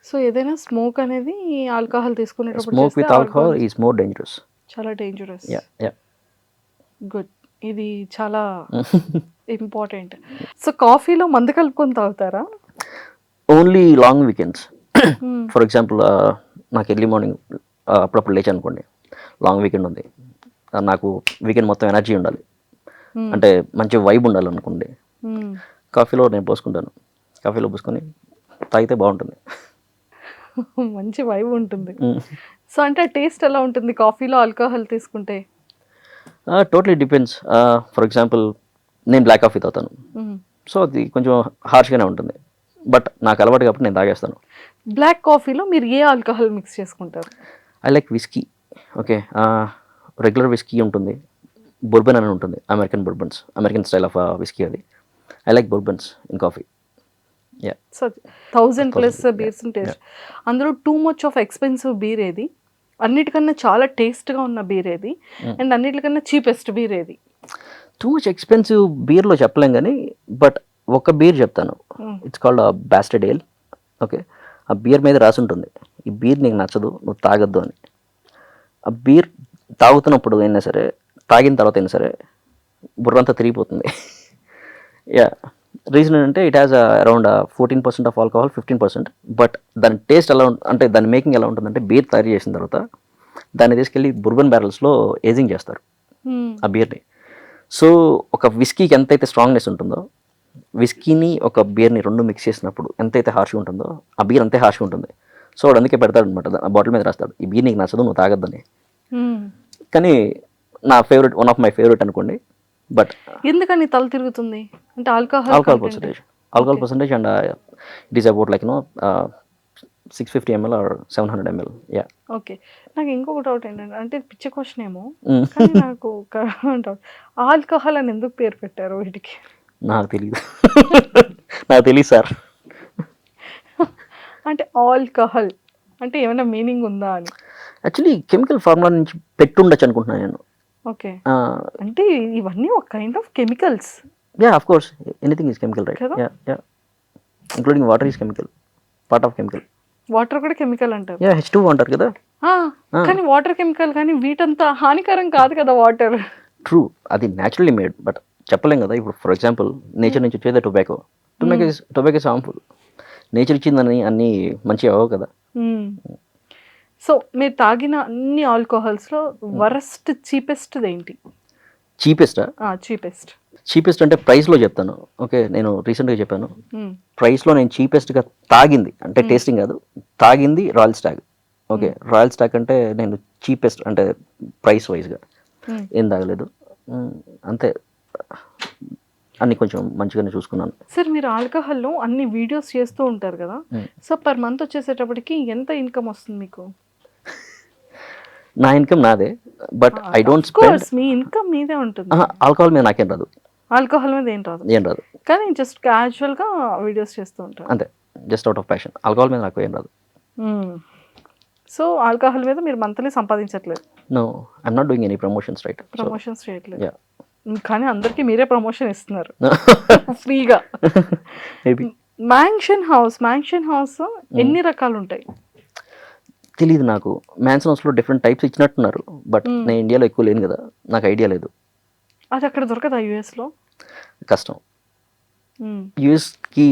సో ఏదైనా స్మోక్ అనేది ఆల్కహాల్ తీసుకునేటప్పుడు స్మోక్ చేస్తే with alcohol organs is more dangerous. చాలా డేంజరస్. యా యా గుడ్, ఇది చాలా ఇంపార్టెంట్. సో కాఫీలో మందు కలుపుకొని తాగుతారా? Only long weekends. For example నాకు ఎర్లీ మార్నింగ్ అప్పుడప్పుడు లేచి అనుకోండి, లాంగ్ వీకెండ్ ఉంది, నాకు వీకెండ్ మొత్తం ఎనర్జీ ఉండాలి అంటే మంచి వైబ్ ఉండాలి అనుకోండి, కాఫీలో నేను పోసుకుంటాను. కాఫీలో పోసుకొని తాగితే బాగుంటుంది. మంచి వైబ్ ఉంటుంది. సో అంటే టేస్ట్ ఎలా ఉంటుంది కాఫీలో ఆల్కహాల్ తీసుకుంటే? Totally depends. ఫర్ ఎగ్జాంపుల్ నేను బ్లాక్ కాఫీ తాగుతాను, సో అది కొంచెం హార్ష్గానే ఉంటుంది, బట్ నాకు అలవాటు కాబట్టి నేను తాగేస్తాను. బ్లాక్ కాఫీలో మీరు ఏ ఆల్కహాల్ మిక్స్ చేసుకుంటారు? I like whisky. Okay, regular whisky ఉంటుంది, బourbon అని ఉంటుంది, American bourbons, American style of whisky అది. I like bourbons in coffee. Yeah, so 1000+ beers taste, అందులో too much of expensive beer ఏది, అన్నిటికన్నా చాలా టేస్ట్గా ఉన్న బీర్ ఏది, అండ్ అన్నిటికన్నా చీపెస్ట్ బీర్ ఏది? టూ మచ్ ఎక్స్పెన్సివ్ బీర్లో చెప్పలేం కానీ, బట్ ఒక బీర్ చెప్తాను, it's called bastard ale. Okay, ఆ బీర్ మీద రాసి ఉంటుంది, ఈ బీర్ నీకు నచ్చదు నువ్వు తాగొద్దు అని. ఆ బీర్ తాగుతున్నప్పుడు అయినా సరే, తాగిన తర్వాత అయినా సరే బుర్రంతా తిరిగిపోతుంది. యా, రీజన్ ఏంటంటే it has around 14% of alcohol, 15%, but దాని టేస్ట్ ఎలా అంటే దాని మేకింగ్ ఎలా ఉంటుందంటే, బీర్ తయారు చేసిన తర్వాత దాన్ని తీసుకెళ్ళి బుర్బన్ బ్యారల్స్లో ఏజింగ్ చేస్తారు ఆ బీర్ని. సో ఒక విస్కీకి ఎంతైతే స్ట్రాంగ్నెస్ ఉంటుందో, విస్కీని ఒక బీర్ని రెండు మిక్స్ చేసినప్పుడు ఎంతైతే హార్ష్గా ఉంటుందో ఆ బీర్ అంతే హార్ష్గా ఉంటుంది. సో వాడు అందుకే పెడతాడు అనమాట, ఆ బాటిల్ మీద రాస్తాడు ఈ బీర్ నీకు నచ్చదు నువ్వు తాగొద్దని. కానీ నా favourite, one of my favourite అనుకోండి. బట్ ఎందుకని తల తిరుగుతుంది అంటే alcohol alcohol percentage and it is about like 650 ml or 700 ml. Yeah, okay. నాకు ఇంకొక డౌట్ ఏంటంటే, అంటే పిచ్చ క్వశ్చన్ ఏమో కానీ నాకు ఒక డౌట్, ఆల్కహాల్ అని ఎందుకు పేరు పెట్టారు వీటికి? నాకు తెలియదు. నాకు తెలియదు సార్. అంటే ఆల్కహాల్ అంటే ఏమైనా మీనింగ్ ఉందా అని? యాక్చువల్లీ కెమికల్ ఫార్ములా నుంచి పెట్టుండొచ్చు అనుకుంటున్నాను నేను. ఓకే, అంటే ఇవన్నీ ఒక kind of chemicals. Yeah, of course anything is chemical, right? కదా? Yeah yeah, including water is chemical, part of chemical. Water కూడా కెమికల్ అంటారు. యా, H2O అంటారు కదా. కానీ వాటర్ కెమికల్, కానీ వీటంతా హానికరం కాదు కదా వాటర్. ట్రూ, అది న్యాచురల్లీ మేడ్, బట్ చెప్పలేం కదా. ఇప్పుడు ఫర్ ఎగ్జాంపుల్ నేచర్ నుంచి వచ్చేది టొబాకో ఇస్ హార్మ్ఫుల్. నేచర్ ఇచ్చిందని అన్నీ మంచి అవ్వవు కదా. సో మీరు తాగిన అన్ని ఆల్కహాల్స్లో వరస్ట్ చీపెస్ట్ ఏంటి? చీపెస్టా? చీపెస్ట్ అంటే ప్రైస్లో చెప్తాను. ఓకే, నేను రీసెంట్గా చెప్పాను, ప్రైస్లో నేను చీపెస్ట్గా తాగింది అంటే టేస్టింగ్ కాదు, తాగింది Royal Stag. Okay, Royal Stag అంటే నేను చీపెస్ట్ అంటే ప్రైస్ వైజ్గా ఏం తాగలేదు, అంతే. అన్ని కొంచెం మంచిగానే చూసుకున్నాను. సార్ మీరు ఆల్కహాల్లో అన్ని వీడియోస్ చేస్తూ ఉంటారు కదా, సో పర్ మంత్ వచ్చేసేటప్పటికి ఎంత ఇన్కమ్ వస్తుంది మీకు? నా ఇన్కమ్ నాదే, but I don't spend. Me income మీదే ఉంటుంది. ఆల్కహాల్ మీద నాకేం రాదు. ఆల్కహాల్ మీద ఏం రాదు, కానీ జస్ట్ క్యాజువల్గా వీడియోస్ చేస్తూ ఉంటారు అంతే, just out of passion. Alcohol మీద నాకు ఏం రాదు. సో ఆల్కహాల్ మీద మీరు మంత్లీ సంపాదించట్లేదు? No, I'm not doing any promotions, right? Promotions చేయట్లేదు, కానీ అందరికీ మీరే ప్రమోషన్ ఇస్తున్నారు ఫ్రీగా. మ్యాన్షన్ హౌస్ ఎన్ని రకాలు ఉంటాయి? తెలియదు నాకు. మ్యాన్షన్ హౌస్లో డిఫరెంట్ టైప్స్ ఇచ్చినట్టున్నారు, బట్ నేను ఇండియాలో ఎక్కువ లేను కదా, నాకు ఐడియా లేదు. అది అక్కడ దొరకదా యూఎస్లో? కష్టం. యూఎస్కి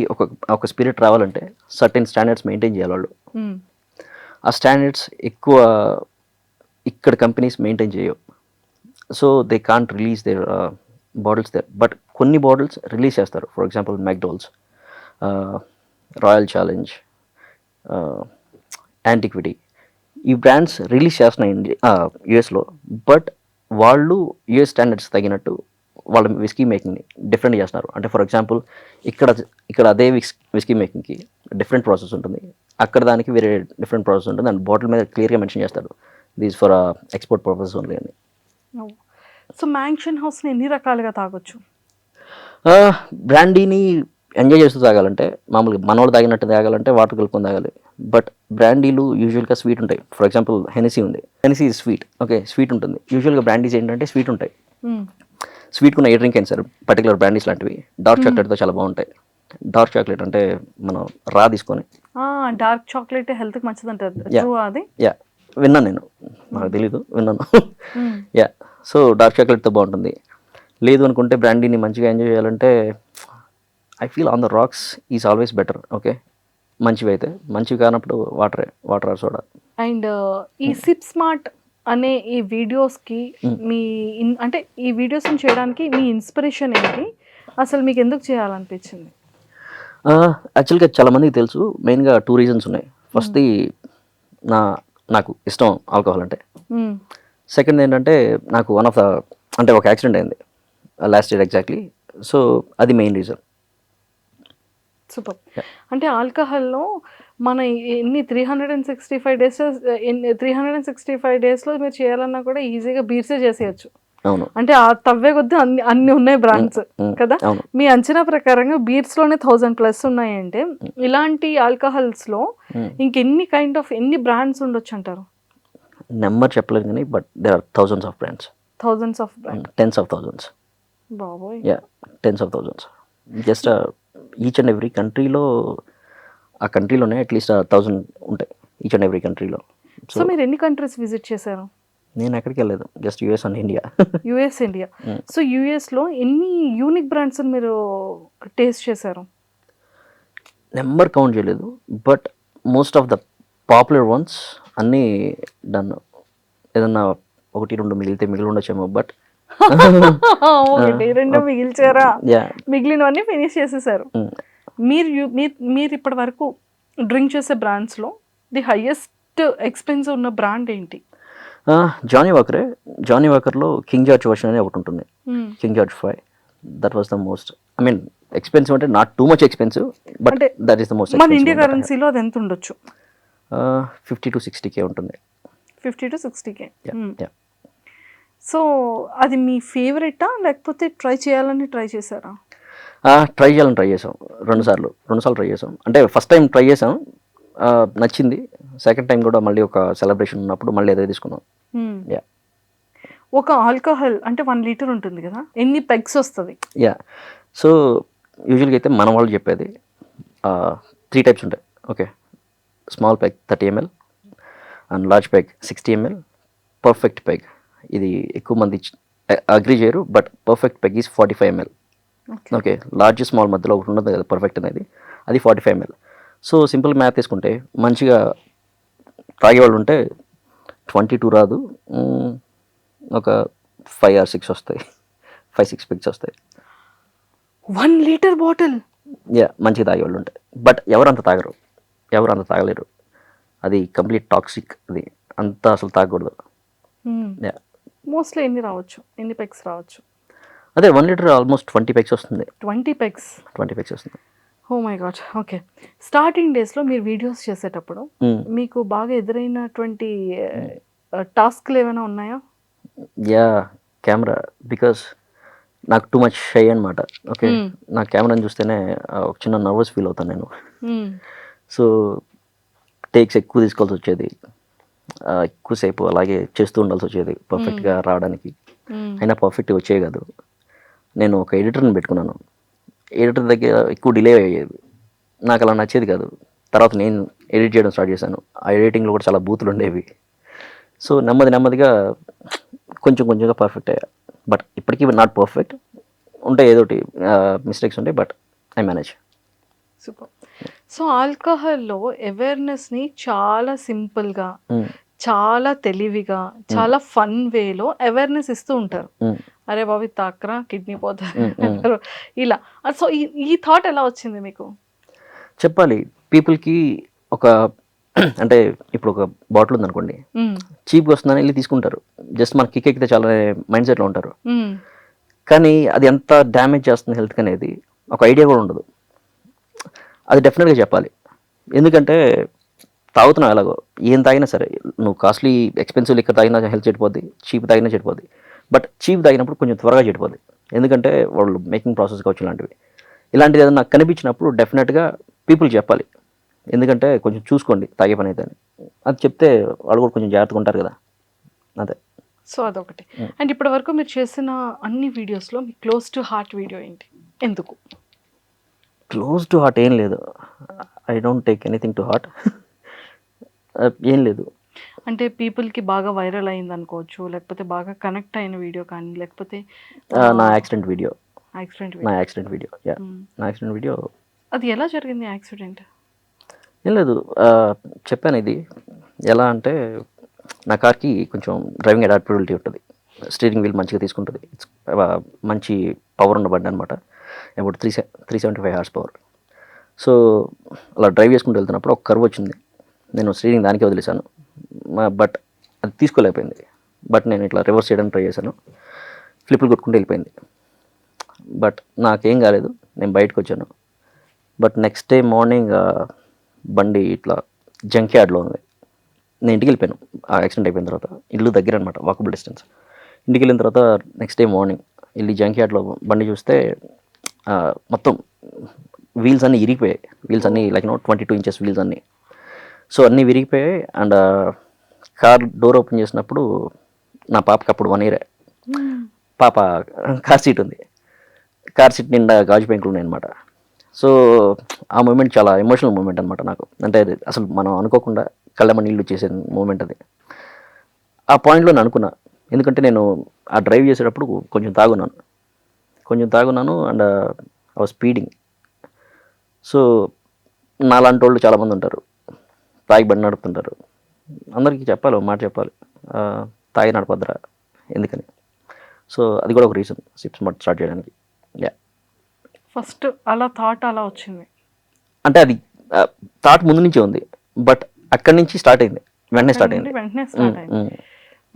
ఒక స్పిరిట్ రావాలంటే సర్టెన్ స్టాండర్డ్స్ మెయింటైన్ చేయాలి వాళ్ళు. ఆ స్టాండర్డ్స్ ఎక్కువ ఇక్కడ కంపెనీస్ మెయింటైన్ చేయవు. So they can't release their bottles there. But కొన్ని బాటిల్స్ రిలీజ్ చేస్తారు. For example McDowell's, Royal Challenge, Antiquity, ఈ బ్రాండ్స్ రిలీజ్ చేస్తున్నాయి యుఎస్లో. బట్ వాళ్ళు యుఎస్ స్టాండర్డ్స్ తగినట్టు వాళ్ళ విస్కీ మేకింగ్ని డిఫరెంట్ చేస్తున్నారు. అంటే ఫర్ ఎగ్జాంపుల్ ఇక్కడ అదే విస్కీ మేకింగ్కి డిఫరెంట్ ప్రాసెస్ ఉంటుంది, అక్కడ దానికి వేరే డిఫరెంట్ ప్రాసెస్ ఉంటుంది. అండ్ బాటిల్ మీద క్లియర్గా మెన్షన్ చేస్తారు these for export purpose only అని. సో మ్యాన్షన్ హౌస్ని ఎన్ని రకాలుగా తాగొచ్చు? బ్రాండీని ఎంజాయ్ చేస్తూ తాగాలంటే, మామూలుగా మనోళ్ళు తాగినట్టు తాగాలంటే వాటర్ కలుపుకొని తాగాలి. బట్ బ్రాండీలు యూజువల్గా స్వీట్ ఉంటాయి. ఫర్ ఎగ్జాంపుల్ హెనెసీ ఉంది, హెనెసీ స్వీట్, ఓకే, స్వీట్ ఉంటుంది. యూజువల్గా బ్రాండీస్ ఏంటంటే స్వీట్ ఉంటాయి. స్వీట్ ఉన్న ఏ డ్రింక్ అయినా సార్, పర్టికులర్ బ్రాండీస్ లాంటివి డార్క్ చాక్లెట్తో చాలా బాగుంటాయి. డార్క్ చాక్లెట్ అంటే మనం రా తీసుకొని, డార్క్ చాక్లెట్ హెల్త్కి మంచిది అంటారు. అది యా విన్నాను నేను, నాకు తెలీదు, విన్నాను. యా, సో డార్క్ చాక్లెట్తో బాగుంటుంది. లేదు అనుకుంటే బ్రాండీని మంచిగా ఎంజాయ్ చేయాలంటే I feel on the racks is always better. Okay, మంచివి అయితే, మంచివి కానప్పుడు వాటర్ ఆర్ సోడా. అండ్ ఈ సిప్ స్మార్ట్ అనే ఈ వీడియోస్కి మీ అంటే ఈ వీడియోస్ని చేయడానికి మీ ఇన్స్పిరేషన్ ఏంటి? అసలు మీకు ఎందుకు చేయాలనిపించింది? యాక్చువల్గా చాలామందికి తెలుసు, మెయిన్గా 2 రీజన్స్ ఉన్నాయి. ఫస్ట్ది నాకు ఇష్టం ఆల్కహాల్ అంటే. సెకండ్ ఏంటంటే నాకు అంటే ఒక యాక్సిడెంట్ అయింది లాస్ట్ ఇయర్ ఎగ్జాక్ట్లీ. సో అది మెయిన్ రీజన్. సూపర్. అంటే ఆల్కహాల్లో మన ఎన్ని 365 డేస్ 365 డేస్లో మీరు చేయాలన్నా కూడా ఈజీగా బీర్సే చేసేయచ్చు. అవును, అంటే ఆ తవ్వే కొద్ది అన్ని ఉన్నాయి బ్రాండ్స్ కదా. మీ అంచనా ప్రకారంగా బీర్స్లోనే 1000+ ఉన్నాయంటే ఇలాంటి ఆల్కహాల్స్లో ఇంకెన్ని ఎన్ని బ్రాండ్స్ ఉండొచ్చు అంటారు? నెంబర్ చెప్పలేదు కానీ but there are thousands of brands. Tens of thousands. బాబోయ్. Yeah, tens of thousands. Just each and every కంట్రీలో, ఆ కంట్రీలోనే అట్లీస్ట్ 1000 ఉంటాయి ఈచ్ అండ్ ఎవ్రీ కంట్రీలో. సో మీరు ఎన్ని కంట్రీస్ విజిట్ చేశారు? నేను ఎక్కడికి వెళ్ళలేదు, just US and India. India. So యూఎస్లో ఎన్ని యూనిక్ బ్రాండ్స్ మీరు టేస్ట్ చేశారు? నెంబర్ కౌంట్ చేయలేదు, but most of the popular ones అన్నీ డన్. ఏదన్నా 1-2 మిగిలి ఉండొచ్చేమో, బట్ 1-2 మిగిల్చారా? యా, మిగిలినవన్నీ ఫినిష్ చేసేసారు. మీరు ఇప్పటి వరకు డ్రింక్ చేసే బ్రాండ్స్లో ది హైయెస్ట్ ఎక్స్పెన్సివ్ ఉన్న బ్రాండ్ ఏంటి? జానీ వాకర్లో కింగ్ జార్జ్ వర్షన్ అని ఒకటి ఉంటుంది, King George 5. That was the most, I mean expensive అంటే not too much expensive, but that is the most. మన ఇండియా కరెన్సీలో అది ఎంత ఉండొచ్చు? 50 to 60K ఉంటుంది. 50 to 60K. Yeah. సో అది మీ ఫేవరెటా లేకపోతే ట్రై చేశారా? ట్రై చేసాం 2 సార్లు ట్రై చేసాం. అంటే ఫస్ట్ టైం ట్రై చేసాం, నచ్చింది. సెకండ్ టైం కూడా మళ్ళీ ఒక సెలబ్రేషన్ ఉన్నప్పుడు మళ్ళీ అదే తీసుకున్నాం. యా, ఒక ఆల్కహాల్ అంటే 1 లీటర్ ఉంటుంది కదా, ఎన్ని పెగ్స్ వస్తుంది? యా, సో యూజువల్గా అయితే మన వాళ్ళు చెప్పేది 3 టైప్స్ ఉంటాయి. Okay, small peg 30 ml and large peg 60 ml, perfect peg. ఇది ఎక్కువ మంది అగ్రీ చేయరు, but perfect peg is 45 ml. Okay, large small మధ్యలో ఒకటి ఉండదు కదా పర్ఫెక్ట్ అనేది, అది 45 ml. సో సింపుల్ మ్యాథ్ తీసుకుంటే మంచిగా తాగేవాళ్ళు ఉంటే 22 రాదు, ఒక 5 or 6 వస్తాయి, 5-6 పెగ్స్ వస్తాయి. 1 లీటర్ బాటిల్? యా, మంచిగా తాగేవాళ్ళు ఉంటాయి, బట్ ఎవరు అంత తాగలేరు. అది కంప్లీట్ టాక్సిక్, అది అంతా అసలు తాగకూడదు. యా, మోస్ట్లీ ఎన్ని పెగ్స్ రావచ్చు? అదే 1 లీటర్ ఆల్మోస్ట్ 20 పెగ్స్ వస్తుంది. 20 పెగ్స్ వస్తుంది. Oh my God. Okay, starting డేస్లో మీరు వీడియోస్ చేసేటప్పుడు మీకు బాగా ఎదురైనటువంటి టాస్క్లు ఏమైనా ఉన్నాయా? యా, కెమెరా, బికాస్ నాకు టూ మచ్ షై అనమాట. ఓకే, నా కెమెరాని చూస్తేనే ఒక చిన్న నర్వస్ ఫీల్ అవుతాను నేను. సో టేక్స్ ఎక్కువ తీసుకోవాల్సి వచ్చేది, ఎక్కువసేపు అలాగే చేస్తూ ఉండాల్సి వచ్చేది పర్ఫెక్ట్గా రావడానికి. అయినా పర్ఫెక్ట్గా వచ్చేవి కాదు. నేను ఒక ఎడిటర్ని పెట్టుకున్నాను, ఎడిటర్ దగ్గర ఎక్కువ డిలే అయ్యేది, నాకు అలా నచ్చేది కాదు. తర్వాత నేను ఎడిట్ చేయడం స్టార్ట్ చేశాను, ఆ ఎడిటింగ్లో కూడా చాలా బూతులు ఉండేవి. సో నెమ్మదిగా కొంచెంగా పర్ఫెక్ట్ అయ్యా. బట్ ఇప్పటికీ నాట్ పర్ఫెక్ట్, ఉంటాయి ఏదోటి మిస్టేక్స్ ఉంటాయి, but I manage. Super. So ఆల్కహాల్లో అవేర్నెస్ని చాలా సింపుల్గా చాలా తెలివిగా చాలా ఫన్ వేలో అవేర్నెస్ ఇస్తూ ఉంటారు. ఉమ్, అరే బాబు ఇది తాకరా కిడ్నీ పోతుంది ఉమ్, ఉమ్. అంటారు ఇలా. సో ఈ థాట్ ఎలా వచ్చింది మీకు? చెప్పాలి పీపుల్కి ఒక అంటే ఇప్పుడు ఒక బాటిల్ ఉందనుకోండి, మ్మ్. చీప్గా వస్తుందని వెళ్ళి తీసుకుంటారు. జస్ట్ మనకి కిక్ ఎక్కితే చాలా మైండ్ సెట్లో ఉంటారు. మ్మ్. కానీ అది ఎంత డ్యామేజ్ చేస్తుంది హెల్త్కి అనేది ఒక ఐడియా కూడా ఉండదు. అది డెఫినెట్గా చెప్పాలి. ఎందుకంటే తాగుతున్నావు ఎలాగో, ఏం తాగినా సరే, నువ్వు కాస్ట్లీ ఎక్స్పెన్సివ్ లిక్కర్ తాగినా హెల్త్ చెడిపోద్ది, చీప్ తాగినా చెడిపోద్ది. బట్ చీప్ తాగినప్పుడు కొంచెం త్వరగా చెడిపోద్ది, ఎందుకంటే వాళ్ళు మేకింగ్ ప్రాసెస్ కావచ్చు ఇలాంటివి. ఇలాంటిది ఏదైనా నాకు కనిపించినప్పుడు డెఫినెట్గా పీపుల్ చెప్పాలి. ఎందుకంటే కొంచెం చూసుకోండి తాగే పని అయితే అని. అది చెప్తే వాళ్ళు కూడా కొంచెం జాగ్రత్తగా ఉంటారు కదా, అదే. సో అదొకటి. అండ్ ఇప్పటి వరకు మీరు చేసిన అన్ని వీడియోస్లో మీ క్లోజ్ టు హార్ట్ వీడియో ఏంటి, ఎందుకు? క్లోజ్ టు హార్ట్ ఏం లేదు. I don't take anything to heart. ఏం లేదు. అంటే పీపుల్కి బాగా వైరల్ అయింది అనుకోవచ్చు, లేకపోతే బాగా కనెక్ట్ అయిన వీడియో కానీ, లేకపోతే నా యాక్సిడెంట్ వీడియో. యాక్సిడెంట్ నా యాక్సిడెంట్ వీడియో యా నా యాక్సిడెంట్ వీడియో. అది ఎలా జరిగింది యాక్సిడెంట్? ఏం లేదు, చెప్పాను ఇది ఎలా అంటే, నా కార్కి కొంచెం డ్రైవింగ్ అడాప్టబిలిటీ ఉంటుంది. స్టీరింగ్ వీల్ మంచిగా తీసుకుంటుంది. మంచి పవర్ ఉన్న బండి అనమాట. About 375 horse power. సో అలా డ్రైవ్ చేసుకుంటూ వెళ్తున్నప్పుడు ఒక కర్వ్ వచ్చింది. నేను స్టీరింగ్ దానికే వదిలేశాను, బట్ అది తీసుకోలేకపోయింది. బట్ నేను ఇట్లా రివర్స్ చేయడానికి ట్రై చేశాను, ఫ్లిప్లు కొట్టుకుంటూ వెళ్ళిపోయింది. బట్ నాకేం కాలేదు, నేను బయటకు వచ్చాను. బట్ నెక్స్ట్ డే మార్నింగ్ బండి ఇట్లా జంక్ యార్డ్లో ఉంది. నేను ఇంటికి వెళ్ళిపోయాను ఆ యాక్సిడెంట్ అయిపోయిన తర్వాత. ఇల్లు దగ్గర అనమాట, వాకబుల్ డిస్టెన్స్. ఇంటికి వెళ్ళిన తర్వాత నెక్స్ట్ డే మార్నింగ్ వెళ్ళి జంక్ యార్డ్లో బండి చూస్తే మొత్తం వీల్స్ అన్నీ ఇరిగిపోయాయి. వీల్స్ అన్నీ లైక్ 22 ఇంచెస్ వీల్స్ అన్నీ. సో అన్నీ విరిగిపోయాయి. అండ్ కార్ డోర్ ఓపెన్ చేసినప్పుడు నా పాపకి అప్పుడు 1 year. పాప కార్ సీట్ ఉంది, కార్ సీట్ నిండా గాజు పెంకులు ఉన్నాయి అనమాట. సో ఆ మూమెంట్ చాలా ఎమోషనల్ మూమెంట్ అనమాట నాకు. అంటే అది అసలు మనం అనుకోకుండా కళ్ళమ నీళ్ళు చేసే మూమెంట్ అది. ఆ పాయింట్లో నేను అనుకున్నా, ఎందుకంటే నేను ఆ డ్రైవ్ చేసేటప్పుడు కొంచెం తాగున్నాను and I was speeding. So నాలాంటి వాళ్ళు చాలామంది ఉంటారు, తాగి బండి నడుపుతుంటారు. అందరికీ చెప్పాలి, ఒక మాట చెప్పాలి, తాగి నడపద్దురా ఎందుకని. సో అది కూడా ఒక రీజన్ సిప్ స్మార్ట్ స్టార్ట్ చేయడానికి. యా ఫస్ట్ అలా థాట్ అలా వచ్చింది అంటే అది థాట్ ముందు నుంచే ఉంది, బట్ అక్కడి నుంచి స్టార్ట్ అయింది, వెంటనే స్టార్ట్ అయింది. వెంటనే స్టార్ట్ అయింది.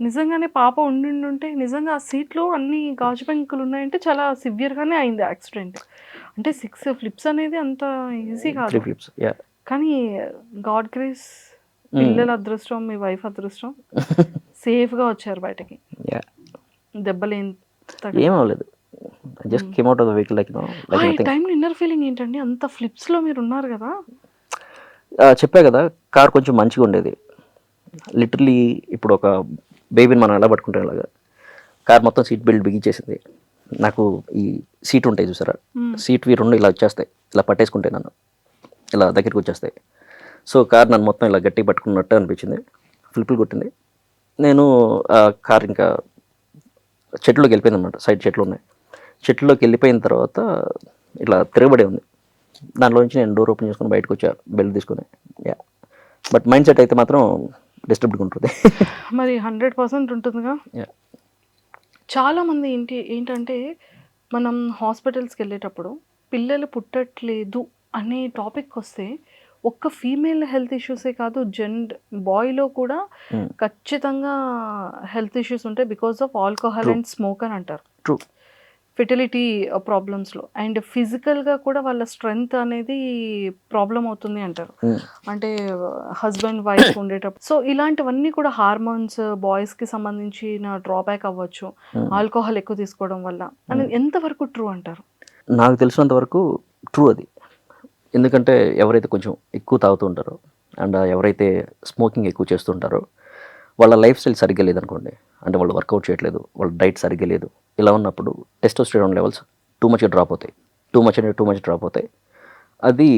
నిజంగానే పాప ఉంటే నిజంగా ఆ సీట్లో అన్ని గాజు పెంకులు ఉన్నాయంటే చాలా సివియర్గానే అయింది యాక్సిడెంట్. అంటే 6 ఫ్లిప్స్ అనేది అంత ఈజీ కాదు. 3 flips, యా. కానీ గాడ్ గ్రేస్, పిల్లల అదృష్టం, మీ వైఫ్ అదృష్టం, సేఫ్గా వచ్చారు బయటకి. యా దెబ్బలు ఏం ఏం అవ్వలేదు, just came out of the vehicle like nothing. టైంలో ఇన్నర్ ఫీలింగ్ ఏంటండి? అంత ఫ్లిప్స్లో మీరు ఉన్నారు కదా. చెప్పా కదా, కార్ కొంచెం మంచిగా ఉండేది. లిటరలీ ఇప్పుడు ఒక బేబీని మనం ఎలా పట్టుకుంటాం అలాగా కార్ మొత్తం సీట్ బెల్ట్ బిగించేసింది. నాకు ఈ సీట్ ఉంటాయి చూసారా, సీట్వి 2 ఇలా వచ్చేస్తాయి, ఇలా పట్టేసుకుంటే నన్ను ఇలా దగ్గరికి వచ్చేస్తాయి. సో కార్ నన్ను మొత్తం ఇలా గట్టిగా పట్టుకున్నట్టు అనిపించింది, ఫ్లిప్లు కొట్టింది. నేను కార్ ఇంకా చెట్లోకి వెళ్ళిపోయింది అనమాట. సైడ్ చెట్లు ఉన్నాయి, చెట్లోకి వెళ్ళిపోయిన తర్వాత ఇట్లా తిరగబడి ఉంది. దాంట్లో నుంచి నేను డోర్ ఓపెన్ చేసుకుని బయటకు వచ్చా బెల్ట్ తీసుకుని. యా బట్ మైండ్ సెట్ అయితే మాత్రం డిస్టర్బ్డ్గా ఉంటుంది. మరి 100% ఉంటుందిగా. యా చాలామంది ఏంటంటే మనం హాస్పిటల్స్కి వెళ్ళేటప్పుడు పిల్లలు పుట్టట్లేదు అనే టాపిక్ వస్తే ఒక్క ఫీమేల్ హెల్త్ ఇష్యూసే కాదు, బాయ్లో కూడా ఖచ్చితంగా హెల్త్ ఇష్యూస్ ఉంటాయి because of alcohol and smoke అని అంటారు. ట్రూ. ఫెర్టిలిటీ ప్రాబ్లమ్స్లో అండ్ ఫిజికల్గా కూడా వాళ్ళ స్ట్రెంగ్త్ అనేది ప్రాబ్లం అవుతుంది అంటారు. అంటే హస్బెండ్ వైఫ్ ఉండేటప్పుడు. సో ఇలాంటివన్నీ కూడా హార్మోన్స్ బాయ్స్కి సంబంధించిన డ్రాబ్యాక్ అవ్వచ్చు ఆల్కహాల్ ఎక్కువ తీసుకోవడం వల్ల అనేది ఎంతవరకు ట్రూ అంటారు? నాకు తెలిసినంత వరకు ట్రూ అది. ఎందుకంటే ఎవరైతే కొంచెం ఎక్కువ తాగుతూ ఉంటారో అండ్ ఎవరైతే స్మోకింగ్ ఎక్కువ చేస్తుంటారో వాళ్ళ లైఫ్ స్టైల్ సరిగ్గా లేదనుకోండి, అంటే వాళ్ళు వర్కౌట్ చేయట్లేదు, వాళ్ళ డైట్ సరిగ్గా లేదు, ఇలా ఉన్నప్పుడు testosterone levels too much drop అవుతాయి. అది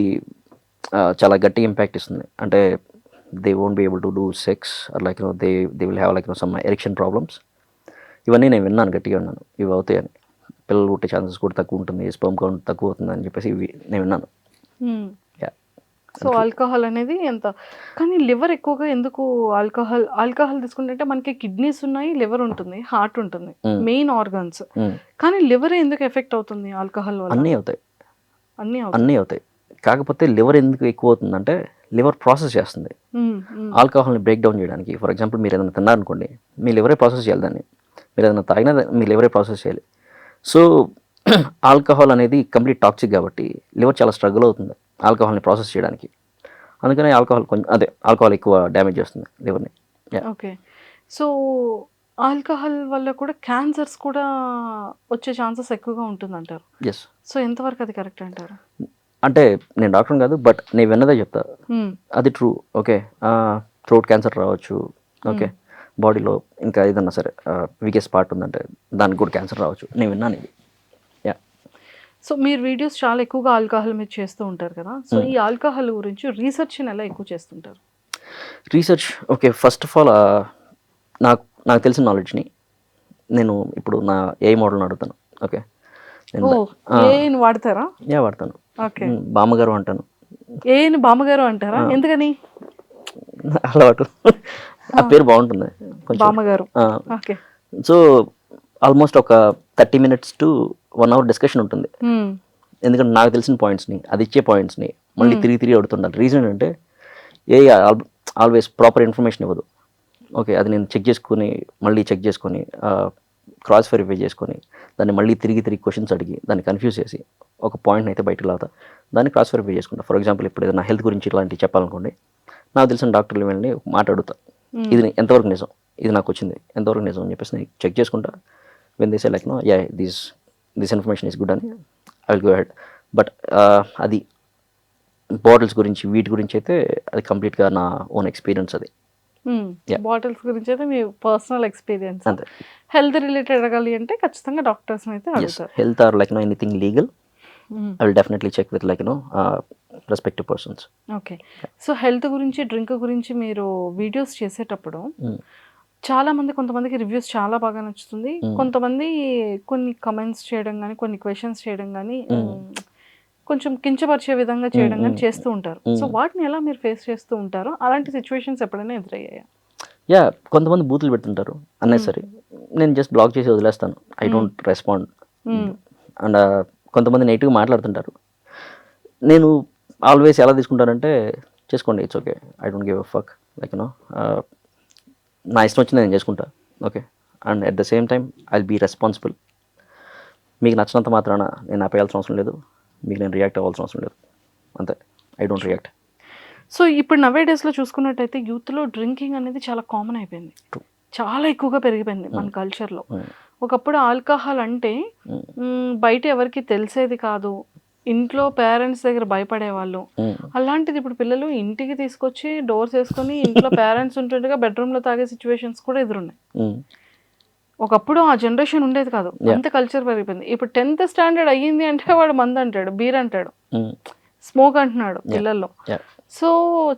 చాలా గట్టి ఇంపాక్ట్ ఇస్తుంది. అంటే they won't be able to do sex or like they will have like some erection problems. ఇవన్నీ నేను విన్నాను, గట్టిగా విన్నాను ఇవి అవుతాయని. పిల్లలు పుట్టే ఛాన్సెస్ కూడా తక్కువ ఉంటుంది, స్పెర్మ్ కౌంట్ తక్కువ అవుతుంది అని చెప్పేసి ఇవి నేను విన్నాను. యా సో ఆల్కహాల్ అనేది ఎంత, కానీ లివర్ ఎక్కువగా ఎందుకు ఆల్కహాల్ తీసుకుంటే మనకి కిడ్నీస్ ఉన్నాయి, లివర్ ఉంటుంది, హార్ట్ ఉంటుంది, మెయిన్ ఆర్గన్స్. కానీ లివర్ ఎందుకు ఎఫెక్ట్ అవుతుంది ఆల్కహాల్ వల్ల? అన్నీ అవుతాయి, అన్నీ అన్నీ అవుతాయి. కాకపోతే లివర్ ఎందుకు ఎక్కువ అవుతుందంటే లివర్ ప్రాసెస్ చేస్తుంది ఆల్కహాల్ని బ్రేక్ డౌన్ చేయడానికి. ఫర్ ఎగ్జాంపుల్ మీరు ఏదైనా తిన్నారనుకోండి, మీ లివరే ప్రాసెస్ చేయాలి దాన్ని. మీరు ఏదైనా తాగినా మీ లివరే ప్రాసెస్ చేయాలి. సో ఆల్కహాల్ అనేది కంప్లీట్ టాక్సిక్ కాబట్టి లివర్ చాలా స్ట్రగుల్ అవుతుంది ఆల్కహాల్ని ప్రాసెస్ చేయడానికి. అందుకనే ఆల్కహాల్ ఎక్కువ డ్యామేజ్ చేస్తుంది లివర్ని. ఓకే. సో ఆల్కహాల్ వల్ల కూడా క్యాన్సర్స్ కూడా వచ్చే ఛాన్సెస్ ఎక్కువగా ఉంటుందంటారు. ఎస్. సో ఎంతవరకు అది కరెక్ట్ అంటారు? అంటే నేను డాక్టర్ కాదు, బట్ నేను విన్నదే చెప్తా, అది ట్రూ. ఓకే, థ్రోట్ క్యాన్సర్ రావచ్చు, ఓకే, బాడీలో ఇంకా ఏదన్నా సరే వీకెస్ట్ పార్ట్ ఉందంటే దానికి కూడా క్యాన్సర్ రావచ్చు, నేను విన్నాను ఇది. సో మీరు వీడియోస్ చాలా ఎక్కువగా ఆల్కహాల్ మీద చేస్తూ ఉంటారు కదా, సో ఈ ఆల్కహాల్ గురించి రీసెర్చ్ని ఎలా ఎక్కువ చేస్తుంటారు? Research, okay, first of all నాకు తెలిసిన నాలెడ్జ్ని నేను ఇప్పుడు నా ఏ మోడల్ని అడుగుతాను. ఓకే, ఏని వాడతారా? వాడతాను. ఓకే, బామ్మగారు అంటాను. ఏని బామ్మగారు అంటారా? ఎందుకని? అలవాటు, ఆ పేరు బాగుంటుంది కొంచెం, బామ్మగారు. ఓకే. సో ఆల్మోస్ట్ ఒక 30 minutes to 1 hour డిస్కషన్ ఉంటుంది. ఎందుకంటే నాకు తెలిసిన పాయింట్స్ని, అది ఇచ్చే పాయింట్స్ని మళ్ళీ తిరిగి అడుగుతుండాలి. రీజన్ అంటే ఆల్వేస్ ప్రాపర్ ఇన్ఫర్మేషన్ ఇవ్వదు. ఓకే, అది నేను చెక్ చేసుకొని క్రాస్ వెరిఫై చేసుకొని దాన్ని మళ్ళీ తిరిగి క్వశ్చన్స్ అడిగి దాన్ని కన్ఫ్యూజ్ చేసి ఒక పాయింట్ని అయితే బయటకు లాతా దాన్ని క్రాస్ వెరిఫై చేసుకుంటా. ఫర్ ఎగ్జాంపుల్ ఇప్పుడు ఏదైనా హెల్త్ గురించి ఇలాంటివి చెప్పాలనుకోండి, నాకు తెలిసిన డాక్టర్లు వెళ్ళి మాట్లాడుతా, ఇది ఎంతవరకు నిజం, ఇది నాకు వచ్చింది ఎంతవరకు నిజం అని చెప్పేసి నేను చెక్ చేసుకుంటా. When they say like no yeah this information is good అని I will go head. But అది బాటిల్స్ గురించి వీటి గురించి అయితే అది కంప్లీట్గా నా ఓన్ ఎక్స్పీరియన్స్. అది బాటిల్స్ గురించి అయితే మీ పర్సనల్ ఎక్స్పీరియన్స్. అంతే. హెల్త్ రిలేటెడ్ అడగాలి అంటే ఖచ్చితంగా డాక్టర్స్ అయితే అడుగుతారు. Health or like no anything legal, I will definitely check with like respective persons. Okay. So health గురించి, డ్రింక్ గురించి మీరు వీడియోస్ చేసేటప్పుడు కొంతమందికి రివ్యూస్ చాలా బాగా నచ్చుతుంది, కొంతమంది కొన్ని కమెంట్స్ చేయడం కానీ, కొన్ని క్వశ్చన్స్ చేయడం కానీ, కొంచెం కించపరిచే విధంగా చేయడం కానీ చేస్తూ ఉంటారు. సో వాటిని ఎలా మీరు ఫేస్ చేస్తూ ఉంటారు? అలాంటి సిచ్యువేషన్స్ ఎప్పుడైనా ఎదురయ్యాయా? కొంతమంది బూతులు పెడుతుంటారు అన్నెసరీ, నేను జస్ట్ బ్లాక్ చేసి వదిలేస్తాను, ఐ డోంట్ రెస్పాండ్. అండ్ కొంతమంది నెగిటివ్గా మాట్లాడుతుంటారు, నేను ఆల్వేస్ ఎలా తీసుకుంటానంటే చేసుకోండి, it's okay, I don't give a fuck, like నా ఇష్టం వచ్చింది నేను చేసుకుంటా. Okay, and at the same time I will be responsible. మీకు నచ్చినంత మాత్రాన నేను ఆపేయాల్సిన అవసరం లేదు, మీకు నేను రియాక్ట్ అవ్వాల్సిన అవసరం లేదు, అంతే. I don't react. సో ఇప్పుడు నవే డేస్లో చూసుకున్నట్టయితే యూత్లో డ్రింకింగ్ అనేది చాలా కామన్ అయిపోయింది, చాలా ఎక్కువగా పెరిగిపోయింది మన కల్చర్లో. ఒకప్పుడు ఆల్కహాల్ అంటే బయట ఎవరికి తెలిసేది కాదు, ఇంట్లో పేరెంట్స్ దగ్గర భయపడేవాళ్ళు. అలాంటిది ఇప్పుడు పిల్లలు ఇంటికి తీసుకొచ్చి డోర్స్ వేసుకొని ఇంట్లో పేరెంట్స్ ఉంటుండగా బెడ్రూమ్లో తాగే సిచ్యువేషన్స్ కూడా ఎదురున్నాయి. ఒకప్పుడు ఆ జనరేషన్ ఉండేది కాదు, అంత కల్చర్ పెరిగిపోయింది. ఇప్పుడు 10th స్టాండర్డ్ అయ్యింది అంటే వాడు మందు అంటాడు, బీర్ అంటాడు, స్మోక్ అంటున్నాడు పిల్లల్లో. సో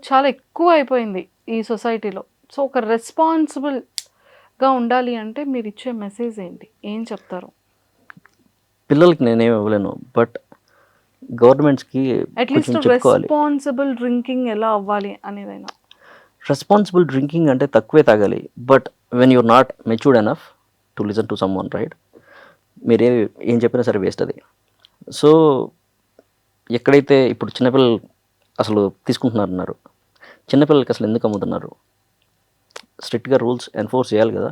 చాలా ఎక్కువ అయిపోయింది ఈ సొసైటీలో. సో ఒక రెస్పాన్సిబుల్గా ఉండాలి అంటే మీరు ఇచ్చే మెసేజ్ ఏంటి, ఏం చెప్తారు? పిల్లలకి నేనేమి ఇవ్వలేను, బట్ గవర్నమెంట్స్కి అట్లీస్ట్ రెస్పాన్సిబుల్ డ్రింకింగ్ ఎలా అవ్వాలి అనేదైనా. రెస్పాన్సిబుల్ డ్రింకింగ్ అంటే తక్కువే తాగాలి, but when you're not matured enough to listen to some one, right? మీరే ఏం చెప్పినా సరే వేస్ట్ అది. సో ఎక్కడైతే ఇప్పుడు చిన్నపిల్లలు అసలు తీసుకుంటున్నారు, చిన్నపిల్లలకి అసలు ఎందుకు అమ్ముతున్నారు? స్ట్రిక్ట్గా రూల్స్ ఎన్ఫోర్స్ చేయాలి కదా,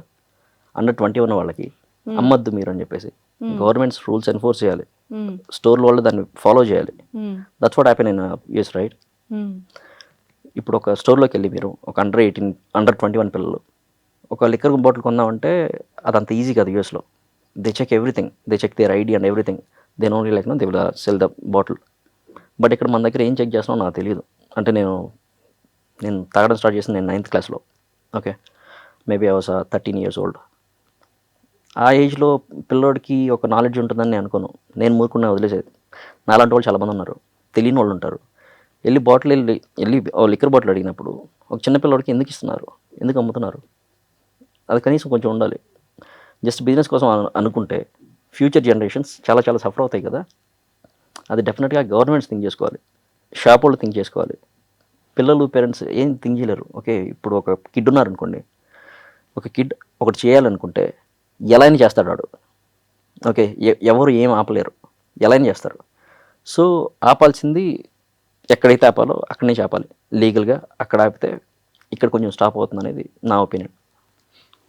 అండర్ 21 వాళ్ళకి అమ్మద్దు మీరు అని చెప్పేసి గవర్నమెంట్స్ రూల్స్ ఎన్ఫోర్స్ చేయాలి, స్టోర్ల వాళ్ళు దాన్ని ఫాలో చేయాలి. That's what happen in US, right? ఇప్పుడు ఒక స్టోర్లోకి వెళ్ళి మీరు ఒక అండర్ 21 పిల్లలు ఒక లిక్కర్ బాటిల్ కొందామంటే అదంత ఈజీ కాదు యూఎస్లో. They check everything, they check their ID and everything, they only like they will sell the bottle. But ఇక్కడ మన దగ్గర ఏం చెక్ చేస్తున్నావు నాకు తెలియదు. అంటే నేను తాగడం స్టార్ట్ చేసిన నేను 9th క్లాస్లో. Okay, maybe I was 13 years old. ఆ ఏజ్లో పిల్లోడికి ఒక నాలెడ్జ్ ఉంటుందని నేను అనుకోను, నేను మూరుకున్నా వదిలేసేది. నాలాంటి వాళ్ళు చాలామంది ఉన్నారు, తెలియని వాళ్ళు ఉంటారు. వెళ్ళి లిక్కర్ బాటిల్ అడిగినప్పుడు ఒక చిన్న పిల్లోడికి ఎందుకు ఇస్తున్నారు, ఎందుకు అమ్ముతున్నారు? అది కనీసం కొంచెం ఉండాలి. జస్ట్ బిజినెస్ కోసం అనుకుంటే ఫ్యూచర్ జనరేషన్స్ చాలా చాలా సఫర్ అవుతాయి కదా. అది డెఫినెట్గా గవర్నమెంట్స్ థింక్ చేసుకోవాలి, షాప్ వాళ్ళు థింక్ చేసుకోవాలి. పిల్లలు పేరెంట్స్ ఏం థింక్ చేయలేరు. ఓకే, ఇప్పుడు ఒక కిడ్ ఉన్నారనుకోండి, ఒక కిడ్ ఒకటి చేయాలనుకుంటే ఎలా అయినా చేస్తాడు వాడు. ఓకే, ఎవరు ఏం ఆపలేరు, ఎలా అయినా చేస్తారు. సో ఆపాల్సింది ఎక్కడైతే ఆపాలో అక్కడి నుంచి ఆపాలి లీగల్గా. అక్కడ ఆపితే ఇక్కడ కొంచెం స్టాప్ అవుతుంది అనేది నా ఒపీనియన్.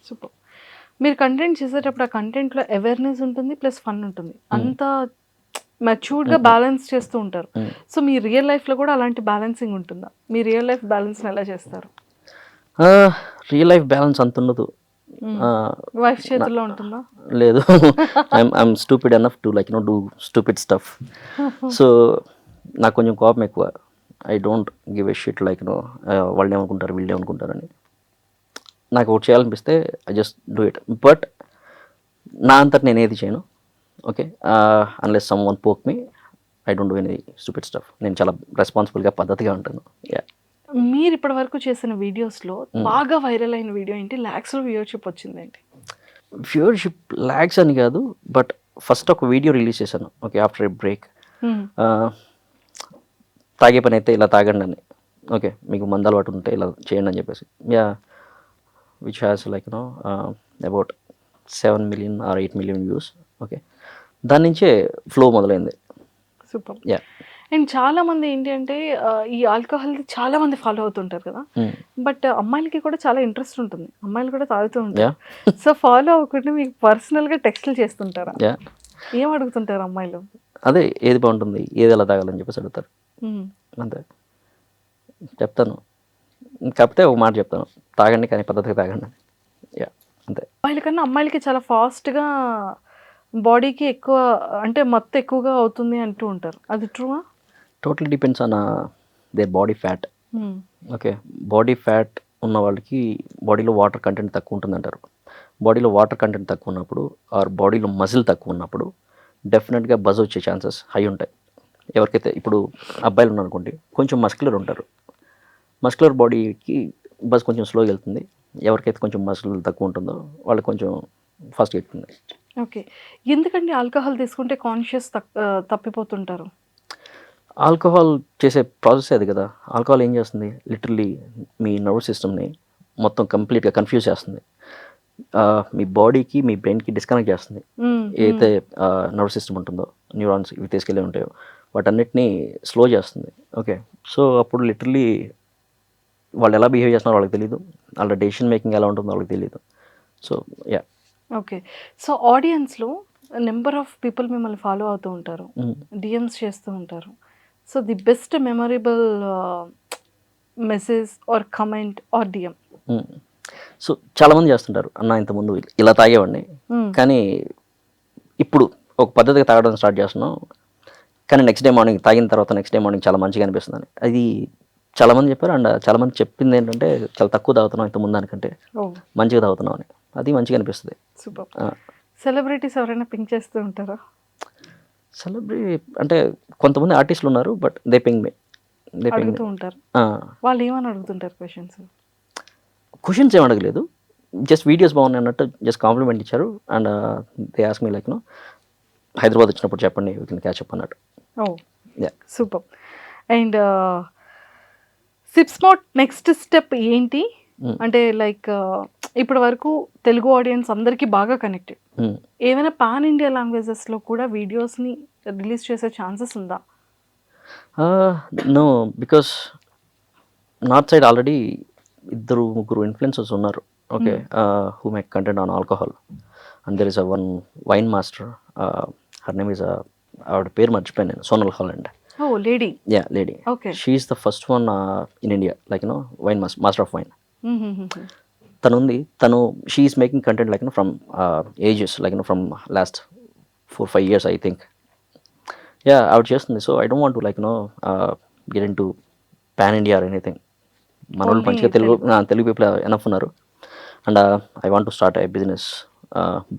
సూపర్. మీరు కంటెంట్ చేసేటప్పుడు ఆ కంటెంట్లో అవేర్నెస్ ఉంటుంది ప్లస్ ఫన్ ఉంటుంది, అంతా మెచ్యూర్డ్గా బ్యాలెన్స్ చేస్తూ ఉంటారు. సో మీ రియల్ లైఫ్లో కూడా అలాంటి బ్యాలెన్సింగ్ ఉంటుందా? మీ రియల్ లైఫ్ బ్యాలెన్స్ని ఎలా చేస్తారు? రియల్ లైఫ్ బ్యాలెన్స్ అంత ఉండదు. వైఫ్ చేతుల్లో ఉంటుందా? లేదు, I'm stupid enough to like do stupid stuff. So నాకు కొంచెం కోపం ఎక్కువ. I don't give a shit like వాళ్ళు ఏమనుకుంటారు వీళ్ళు ఏమనుకుంటారని. నాకు ఒకటి చేయాలనిపిస్తే I just do it. But నా అంతటి నేను ఏది చేయను. Okay, unless someone poke me, I don't do any stupid stuff. నేను చాలా రెస్పాన్సిబుల్గా పద్ధతిగా ఉంటాను. యా. మీరు ఇప్పటి వరకు చేసిన వీడియోస్లో బాగా వైరల్ అయిన వీడియో ఏంటి? ల్యాక్స్లో వ్యూవర్షిప్ వచ్చిందేంటి? వ్యూవర్షిప్ ల్యాక్స్ అని కాదు, బట్ ఫస్ట్ ఒక వీడియో రిలీజ్ చేశాను. Okay, after a break. తాగే పని అయితే ఇలా తాగండి అని. ఓకే, మీకు మందు అలవాటు ఉంటే ఇలా చేయండి అని చెప్పేసి. Yeah, which has like about 7 million or 8 million views. Okay, దాని నుంచే ఫ్లో మొదలైంది. సూపర్. యా. అండ్ చాలా మంది ఏంటి అంటే ఈ ఆల్కహాల్ చాలా మంది ఫాలో అవుతుంటారు కదా, బట్ అమ్మాయిలకి కూడా చాలా ఇంట్రెస్ట్ ఉంటుంది, అమ్మాయిలు కూడా తాగుతూ ఉంటారు. సో ఫాలో అవ్వకుండా మీకు పర్సనల్గా టెక్స్ట్లు చేస్తుంటారా? యా, ఏం అడుగుతుంటారు అమ్మాయిలు? అదే ఏది బాగుంటుంది, ఏది ఎలా తాగాలని చెప్పేసి అడుగుతారు. అంతే చెప్తాను. కాకపోతే ఒక మాట చెప్తాను, తాగండి కానీ పద్ధతిగా తాగండి. యా, అంతే. అమ్మాయిల కన్నా అమ్మాయిలకి చాలా ఫాస్ట్గా బాడీకి ఎక్కువ అంటే మత్తు ఎక్కువగా అవుతుంది అంటూ ఉంటారు, అది ట్రూవా? Total depends on their body fat. Okay, body fat ఉన్న వాళ్ళకి బాడీలో వాటర్ కంటెంట్ తక్కువ ఉంటుంది అంటారు. బాడీలో వాటర్ కంటెంట్ తక్కువ ఉన్నప్పుడు ఆర్ బాడీలో మజిల్ తక్కువ ఉన్నప్పుడు డెఫినెట్గా బజ్ వచ్చే ఛాన్సెస్ హై ఉంటాయి. ఎవరికైతే ఇప్పుడు అబ్బాయిలు ఉన్నారనుకోండి, కొంచెం మస్కులర్ ఉంటారు, మస్కులర్ బాడీకి బజ్ కొంచెం స్లోగా వెళ్తుంది. ఎవరికైతే కొంచెం మజిల్ తక్కువ ఉంటుందో వాళ్ళకి కొంచెం ఫాస్ట్గా వెళ్తుంది. ఓకే, ఎందుకండి ఆల్కహాల్ తీసుకుంటే కాన్షియస్ తప్పిపోతుంటారు? ఆల్కహాల్ చేసే ప్రాసెస్ అది కదా. ఆల్కహాల్ ఏం చేస్తుంది, లిటరల్లీ మీ నర్వస్ సిస్టమ్ని మొత్తం కంప్లీట్గా కన్ఫ్యూజ్ చేస్తుంది. మీ బాడీకి మీ బ్రెయిన్కి డిస్కనెక్ట్ చేస్తుంది. ఏదైతే నర్వస్ సిస్టమ్ ఉంటుందో, న్యూరాన్స్ ఇవి తీసుకెళ్ళి ఉంటాయో వాటన్నిటినీ స్లో చేస్తుంది. ఓకే, సో అప్పుడు లిటరల్లీ వాళ్ళు ఎలా బిహేవ్ చేస్తున్నారో వాళ్ళకి తెలియదు, వాళ్ళ డెసిషన్ మేకింగ్ ఎలా ఉంటుందో వాళ్ళకి తెలియదు. So yeah. ఓకే, సో ఆడియన్స్లో నెంబర్ ఆఫ్ పీపుల్ మిమ్మల్ని ఫాలో అవుతూ ఉంటారు, డిఎమ్స్ చేస్తూ ఉంటారు. So the best memorable message or comment or DM? So చాలామంది చేస్తుంటారు, అన్న ఇంతకుముందు ఇలా తాగేవాడిని కానీ ఇప్పుడు ఒక పద్ధతిగా తాగడం స్టార్ట్ చేస్తున్నాం, కానీ నెక్స్ట్ డే మార్నింగ్ తాగిన తర్వాత నెక్స్ట్ డే మార్నింగ్ చాలా మంచిగా అనిపిస్తుంది. అది చాలామంది చెప్పారు. అండ్ చాలామంది చెప్పింది ఏంటంటే చాలా తక్కువ తాగుతున్నాం ఇంతకుముందు దానికంటే, మంచిగా తాగుతున్నాం అని. అది మంచిగా అనిపిస్తుంది. సూపర్. సెలబ్రిటీస్ ఎవరైనా పింక్ చేస్తూ ఉంటారా? సెలబ్రిటీ అంటే కొంతమంది ఆర్టిస్టులు ఉన్నారు, బట్ దే పింగ్ మీ. అడుగుతూ ఉంటారు. వాళ్ళు ఏమని అడుగుతుంటారు క్వశ్చన్స్? క్వశ్చన్స్ ఏం అడగలేదు, జస్ట్ వీడియోస్ బాగున్నాయి అన్నట్టు జస్ట్ కాంప్లిమెంట్ ఇచ్చారు. And they ask me like Hyderabad వచ్చినప్పుడు చెప్పండి వీ కెన్ క్యాచ్ అప్ అన్నట్టు. ఓ సూపర్. అండ్ సిప్స్మార్ట్ నెక్స్ట్ స్టెప్ ఏంటి అంటే లైక్ ఇప్పటి వరకు తెలుగు ఆడియన్స్ అందరికీ బాగా కనెక్టెడ్, ఏమైనా పాన్ ఇండియా లాంగ్వేజెస్లో కూడా వీడియోస్ని రిలీజ్ చేసే ఛాన్సెస్ ఉందా? No, because north side already 2-3 influencers ఉన్నారు. Okay, who make content on alcohol. And there is one wine master, her name is ఆవిడ పేరు మర్చిపోయాను నేను, Sonal Holland. Oh, lady. Yeah, lady. Okay. She is the first one in India, like wine master of wine. Tanu, she is making content like from ages, like from last 4-5 years, I think. Yeah, I would just so I don't want to like get into pan India or anything. Manol panchika Telugu people enough unnaru, and I want to start a business,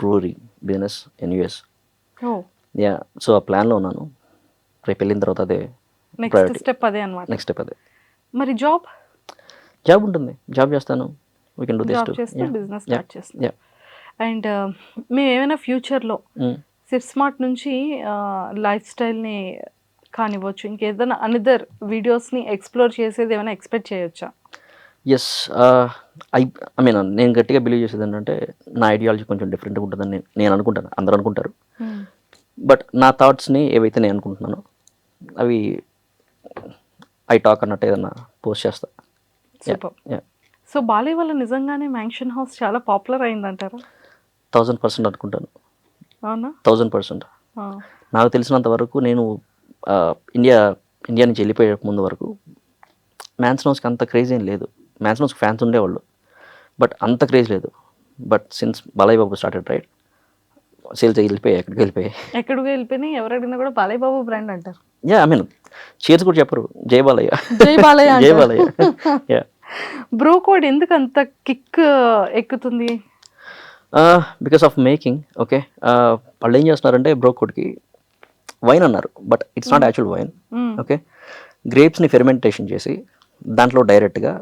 brewery business in US. Oh. Yeah, so a plan lo unnanu. రేపు వెళ్ళిన తర్వాత అదే next step అదే అన్నమాట. Next step అదే. మరి job ఉంటుంది, job చేస్తాను. We can do this to business start చేస్తాను. అండ్ మేము ఏమైనా ఫ్యూచర్లో సిప్స్మార్ట్ నుంచి లైఫ్ స్టైల్ని కానివ్వచ్చు, ఇంకేదైనా అనదర్ వీడియోస్ని ఎక్స్ప్లోర్ చేసేది ఏమైనా ఎక్స్పెక్ట్ చేయొచ్చా? ఎస్. ఐ మీన్ నేను గట్టిగా బిలీవ్ చేసేది ఏంటంటే నా ఐడియాలజీ కొంచెం డిఫరెంట్గా ఉంటుందని నేను అనుకుంటాను. అందరూ అనుకుంటారు. బట్ నా థాట్స్ని ఏవైతే నేను అనుకుంటున్నానో అవి ఐ టాక్ అన్నట్టు ఏదన్నా పోస్ట్ చేస్తా. సూపర్. Yeah. సో బాలయ్య వల్ల నిజంగానే మ్యాన్షన్ హౌస్ చాలా పాపులర్ అయిందంటారా? 1000% అనుకుంటాను. అవునా? 1000%. నాకు తెలిసినంత వరకు నేను ఇండియా నుంచి వెళ్ళిపోయే ముందు వరకు మ్యాన్షన్ హౌస్కి అంత క్రేజ్ ఏం లేదు. మ్యాన్షన్ హౌస్కి ఫ్యాన్స్ ఉండేవాళ్ళు, బట్ అంత క్రేజ్ లేదు. But since Balayya Babu started right, sales వెళ్ళిపోయాయి, ఎక్కడికి వెళ్ళిపోయినాయి, ఎవరు అడిగినా కూడా బాలయ్య బాబు బ్రాండ్ అంటారు. ఐ మీన్ చీర్స్ కూడా చెప్పరు, జై బాలయ్య. జై బాలయ్య జై బాలయ్య. యా. బ్రో కోడ్ ఎందుకు అంత కిక్ ఎక్కుతుంది? Because of making. ఓకే, వాళ్ళు ఏం చేస్తున్నారంటే బ్రో కోడ్కి వైన్ అన్నారు, but it's not actual wine. Okay, గ్రేప్స్ని ఫెర్మెంటేషన్ చేసి దాంట్లో డైరెక్ట్గా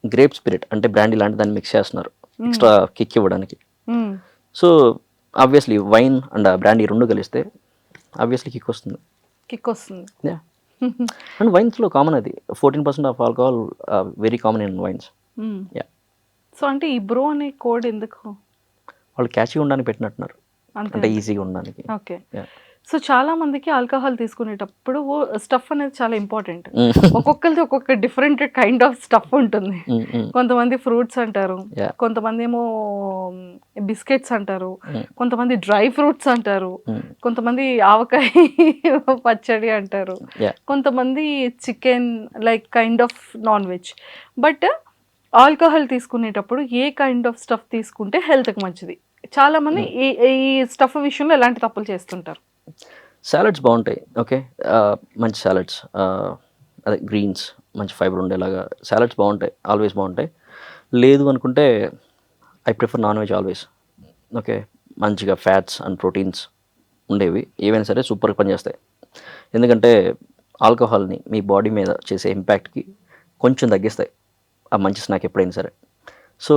గ్రేప్ స్పిరిట్ అంటే బ్రాండీ లాంటి దాన్ని మిక్స్ చేస్తున్నారు ఎక్స్ట్రా కిక్ ఇవ్వడానికి. So obviously wine and brandy రెండు కలిస్తే ఆబ్వియస్లీ కిక్ వస్తుంది. యా. అండ్ వైన్స్లో కామన్ అది 14% of alcohol, very common in wines. Yeah. So అంటే ఈ బ్రో అనే కోడ్ ఎందుకు? వాళ్ళు క్యాచీ ఉండడానికి పెట్టినట్టున్నారు, అంటే ఈజీగా ఉండడానికి. ఓకే. సో చాలా మందికి ఆల్కహాల్ తీసుకునేటప్పుడు స్టఫ్ అనేది చాలా ఇంపార్టెంట్. ఒక్కొక్కరిది ఒక్కొక్క డిఫరెంట్ కైండ్ ఆఫ్ స్టఫ్ ఉంటుంది. కొంతమంది ఫ్రూట్స్ అంటారు, కొంతమంది ఏమో బిస్కెట్స్ అంటారు, కొంతమంది డ్రై ఫ్రూట్స్ అంటారు, కొంతమంది ఆవకాయ పచ్చడి అంటారు, కొంతమంది chicken like kind of non veg. But alcohol తీసుకునేటప్పుడు ఏ కైండ్ ఆఫ్ స్టఫ్ తీసుకుంటే హెల్త్కి మంచిది? చాలా మంది ఈ స్టఫ్ విషయంలో ఎలాంటి తప్పులు చేస్తుంటారు? సాలడ్స్ బాగుంటాయి. ఓకే, మంచి సాలడ్స్, అదే గ్రీన్స్ మంచి ఫైబర్ ఉండేలాగా సాలడ్స్ బాగుంటాయి, ఆల్వేస్ బాగుంటాయి. లేదు అనుకుంటే I prefer non veg always. Okay, మంచిగా ఫ్యాట్స్ అండ్ ప్రోటీన్స్ ఉండేవి ఏవైనా సరే సూపర్గా పనిచేస్తాయి. ఎందుకంటే ఆల్కహాల్ని మీ బాడీ మీద చేసే ఇంపాక్ట్కి కొంచెం తగ్గిస్తాయి ఆ మంచి స్నాక్ ఎప్పుడైనా సరే. సో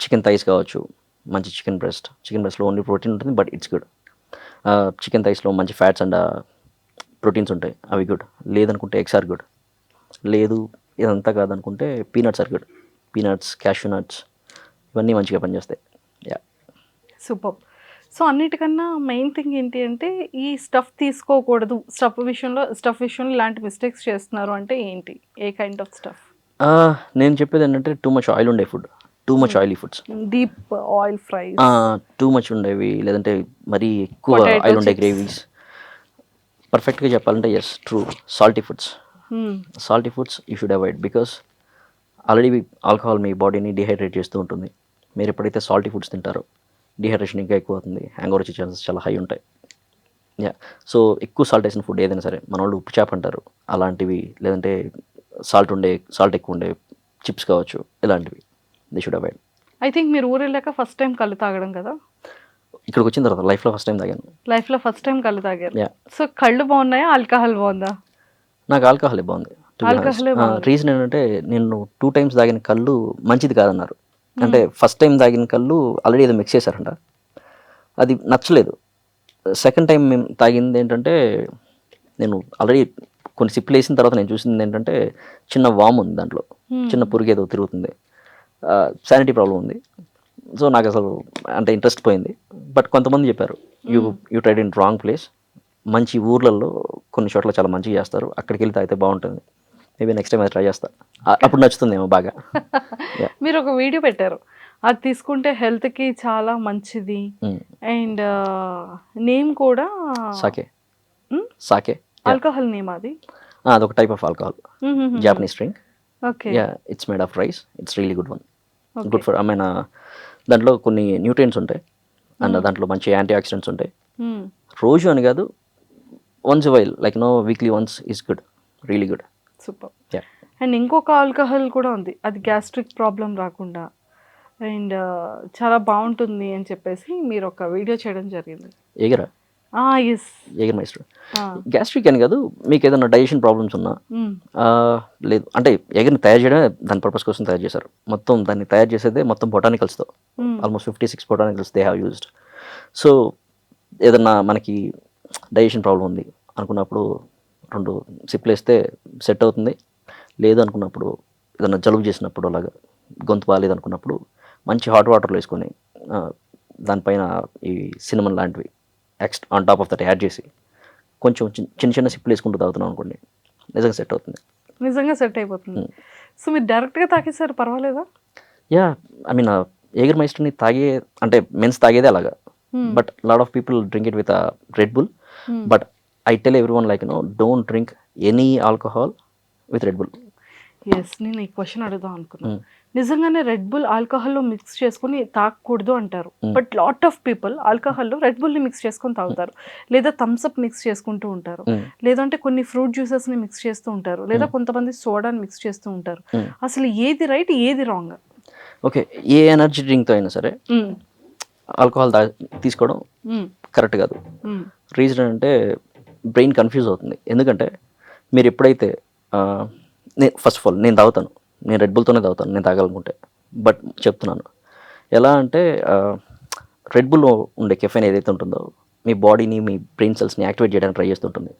చికెన్ థైస్ కావచ్చు, మంచి చికెన్ బ్రెస్ట్లో ఓన్లీ ప్రోటీన్ ఉంటుంది, బట్ ఇట్స్ గుడ్. చికెన్ థైస్లో మంచి ఫ్యాట్స్ అండ్ ప్రోటీన్స్ ఉంటాయి, అవి గుడ్. లేదనుకుంటే ఎగ్స్ ఆర్ గుడ్. లేదు ఇదంతా కాదనుకుంటే peanuts are good. Peanuts, cashew nuts ఇవన్నీ మంచిగా పనిచేస్తాయి. యా. సూపర్. సో అన్నిటికన్నా మెయిన్ థింగ్ ఏంటి అంటే ఈ స్టఫ్ తీసుకోకూడదు, స్టఫ్ విషయంలో ఇలాంటి మిస్టేక్స్ చేస్తున్నారు అంటే ఏంటి? ఏ కైండ్ ఆఫ్ స్టఫ్? నేను చెప్పేది ఏంటంటే టూ మచ్ ఆయిల్ ఉండే food, too much oily foods, deep oil fries, too much ఉండేవి, లేదంటే మరీ ఎక్కువ ఆయిల్ ఉండే గ్రేవీస్. పర్ఫెక్ట్గా చెప్పాలంటే yes, true. Salty foods you should avoid, because already alcohol మీ బాడీని డిహైడ్రేట్ చేస్తూ ఉంటుంది. మీరు ఎప్పుడైతే సాల్టీ ఫుడ్స్ తింటారో డిహైడ్రేషన్ ఇంకా ఎక్కువ అవుతుంది, హ్యాంగ్ ఓవర్ వచ్చే ఛాన్సెస్ చాలా హై ఉంటాయి. యా. సో ఎక్కువ సాల్ట్ వేసిన ఫుడ్ ఏదైనా సరే, మన వాళ్ళు ఉప్పు చేప అంటారు అలాంటివి, లేదంటే సాల్ట్ ఎక్కువ ఉండే చిప్స్ కావచ్చు, ఇలాంటివి they should avoid. I think మీరు ఊరు వెళ్ళాక ఫస్ట్ టైం కళ్ళు తాగడం కదా? ఇక్కడికి వచ్చిన తర్వాత లైఫ్లో ఫస్ట్ టైం కళ్ళు తాగారు. సో కళ్ళు బాగున్నాయా, ఆల్కహాల్ బాగుందా? నాకు ఆల్కహాలే బాగుంది. రీజన్ ఏంటంటే నేను 2 times తాగిన కళ్ళు మంచిది కాదన్నారు. అంటే ఫస్ట్ టైం తాగిన కళ్ళు ఆల్రెడీ ఏదో మిక్స్ చేశారంట, అది నచ్చలేదు. సెకండ్ టైం మేము తాగింది ఏంటంటే, నేను ఆల్రెడీ కొన్ని సిప్పులు వేసిన తర్వాత నేను చూసింది ఏంటంటే చిన్న వామ్ ఉంది దాంట్లో, చిన్న పురుగు ఏదో తిరుగుతుంది, శానిటీ ప్రాబ్లం ఉంది. సో నాకు అసలు అంటే ఇంట్రెస్ట్ పోయింది. బట్ కొంతమంది చెప్పారు you tried in wrong place, మంచి ఊర్లలో కొన్ని చోట్ల చాలా మంచిగా చేస్తారు, అక్కడికి వెళ్తే అయితే బాగుంటుంది, మేబీ నెక్స్ట్ టైం అది ట్రై చేస్తా, అప్పుడు నచ్చుతుందేమో బాగా. మీరు ఒక వీడియో పెట్టారు, అది తీసుకుంటే హెల్త్కి చాలా మంచిది, అండ్ నేమ్ కూడా సాకే ఆల్కహాల్ నేమ్. అదొక type of alcohol, Japanese drink. Okay. It's made of rice, it's really good one, good for, I mean దాంట్లో కొన్ని న్యూట్రియంట్స్ ఉంటాయి అండ్ దాంట్లో మంచి యాంటీ ఆక్సిడెంట్స్ ఉంటాయి. రోజు అని కాదు, once while, like weekly once is good, really good. Super. And ఇంకొక ఆల్కహాల్ కూడా ఉంది, అది గ్యాస్ట్రిక్ ప్రాబ్లం రాకుండా అండ్ చాలా బాగుంటుంది అని చెప్పేసి మీరు ఒక వీడియో చేయడం జరిగింది. ఎగరా? ఎస్, ఎగర్ మైస్టర్. గ్యాస్ట్రిక్ అని కాదు, మీకు ఏదైనా డైజెషన్ ప్రాబ్లమ్స్ ఉన్నా, లేదు అంటే ఎగర్ని తయారు చేయడమే దాని పర్పస్ కోసం తయారు చేశారు. మొత్తం దాన్ని తయారు చేసేదే మొత్తం బొటానికల్స్తో, almost 56 botanicals they have used. So ఏదన్నా మనకి డైజెషన్ ప్రాబ్లం ఉంది అనుకున్నప్పుడు 2 సిప్లు వేస్తే సెట్ అవుతుంది. లేదు అనుకున్నప్పుడు ఏదైనా జలుబు చేసినప్పుడు అలాగా గొంతు బాగాలేదు అనుకున్నప్పుడు మంచి హాట్ వాటర్లో వేసుకొని దానిపైన ఈ సినమన్ లాంటివి on top of that add చేసి కొంచెం చిన్న చిన్న సిప్లు వేసుకుంటూ తాగుతున్నాం అనుకోండి, నిజంగా సెట్ అవుతుంది. నిజంగా సెట్ అయిపోతుంది. సో మీరు డైరెక్ట్గా తాగేసారు, పర్వాలేదా? యా, ఐ మీన్ ఏగర్ మైస్టర్ని తాగే అంటే మెన్స్ తాగేదే అలాగా. But lot of people drink it with Red Bull. But I tell every one like don't drink any alcohol with Red Bull. Yes, నేను ఈ క్వశ్చన్ అడుగుదాం అనుకున్నాను. నిజంగానే రెడ్ బుల్ ఆల్కహాల్లో మిక్స్ చేసుకుని తాగకూడదు అంటారు. బట్ లాట్ ఆఫ్ పీపుల్ ఆల్కహాల్లో red బుల్ని మిక్స్ చేసుకొని తాగుతారు, లేదా థమ్స్అప్ మిక్స్ చేసుకుంటూ ఉంటారు, లేదంటే కొన్ని ఫ్రూట్ జ్యూసెస్ని మిక్స్ చేస్తూ ఉంటారు, లేదా కొంతమంది సోడాని మిక్స్ చేస్తూ ఉంటారు. అసలు ఏది రైట్, ఏది రాంగ్? ఓకే, ఏ ఎనర్జీ డ్రింక్తో అయినా సరే ఆల్కహాల్ తీసుకోవడం కరెక్ట్ కాదు. రీజన్ అంటే బ్రెయిన్ కన్ఫ్యూజ్ అవుతుంది. ఎందుకంటే మీరు ఎప్పుడైతే ఫస్ట్ ఆఫ్ ఆల్ నేను తాగుతాను, నేను రెడ్ బుల్తోనే తాగుతాను నేను తాగాలనుకుంటే. బట్ చెప్తున్నాను ఎలా అంటే రెడ్ బుల్లో ఉండే కెఫెన్ ఏదైతే ఉంటుందో మీ బాడీని మీ బ్రెయిన్ సెల్స్ని యాక్టివేట్ చేయడానికి ట్రై చేస్తుంటుంది.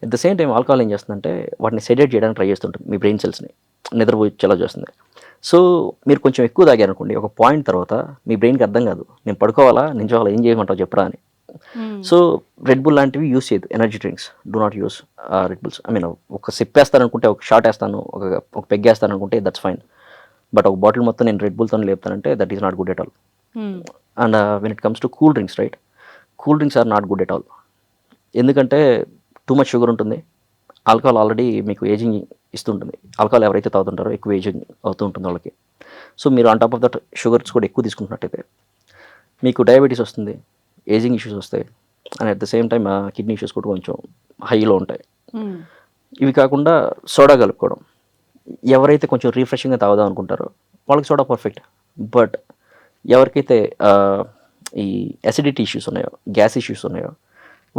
At the same time alcohol ఏం చేస్తుందంటే వాటిని సెడేట్ చేయడానికి ట్రై చేస్తుంటుంది, మీ బ్రెయిన్ సెల్స్ని నిద్రపోయేలా చేస్తుంది. సో మీరు కొంచెం ఎక్కువ తాగారనుకోండి, ఒక పాయింట్ తర్వాత మీ బ్రెయిన్కి అర్థం కాదు నేను పడుకోవాలా నించోవాలా ఏం చేయమంటావు చెప్పరా అని. సో రెడ్ బుల్ లాంటివి యూస్ చేయదు, energy drinks do not use Red Bulls. I mean ఒక సిప్ వేస్తాననుకుంటే, ఒక షాట్ వేస్తాను, ఒక పెగ్ వేస్తాను అనుకుంటే దట్స్ ఫైన్. బట్ ఒక బాటిల్ మొత్తం నేను రెడ్ బుల్తో లేపుతానంటే that is not good at all. And when it comes to cool drinks, right, cool drinks are not good at all. ఎందుకంటే టూ మచ్ షుగర్ ఉంటుంది. ఆల్కహాల్ ఆల్రెడీ మీకు ageing ఇస్తుంటుంది. Alcohol ఎవరైతే తాగుతుంటారో ఎక్కువ ఏజింగ్ అవుతూ ఉంటుంది వాళ్ళకి. సో మీరు on top of that sugars కూడా ఎక్కువ తీసుకుంటున్నట్టయితే మీకు డయాబెటీస్ వస్తుంది, ఏజింగ్ ఇష్యూస్ వస్తాయి, and at the same time kidney issues కూడా కొంచెం హైలో ఉంటాయి. ఇవి కాకుండా సోడా కలుపుకోవడం, ఎవరైతే కొంచెం రిఫ్రెషింగ్గా తాగుదాం అనుకుంటారో వాళ్ళకి సోడా పర్ఫెక్ట్. బట్ ఎవరికైతే ఈ అసిడిటీ ఇష్యూస్ ఉన్నాయో, గ్యాస్ ఇష్యూస్ ఉన్నాయో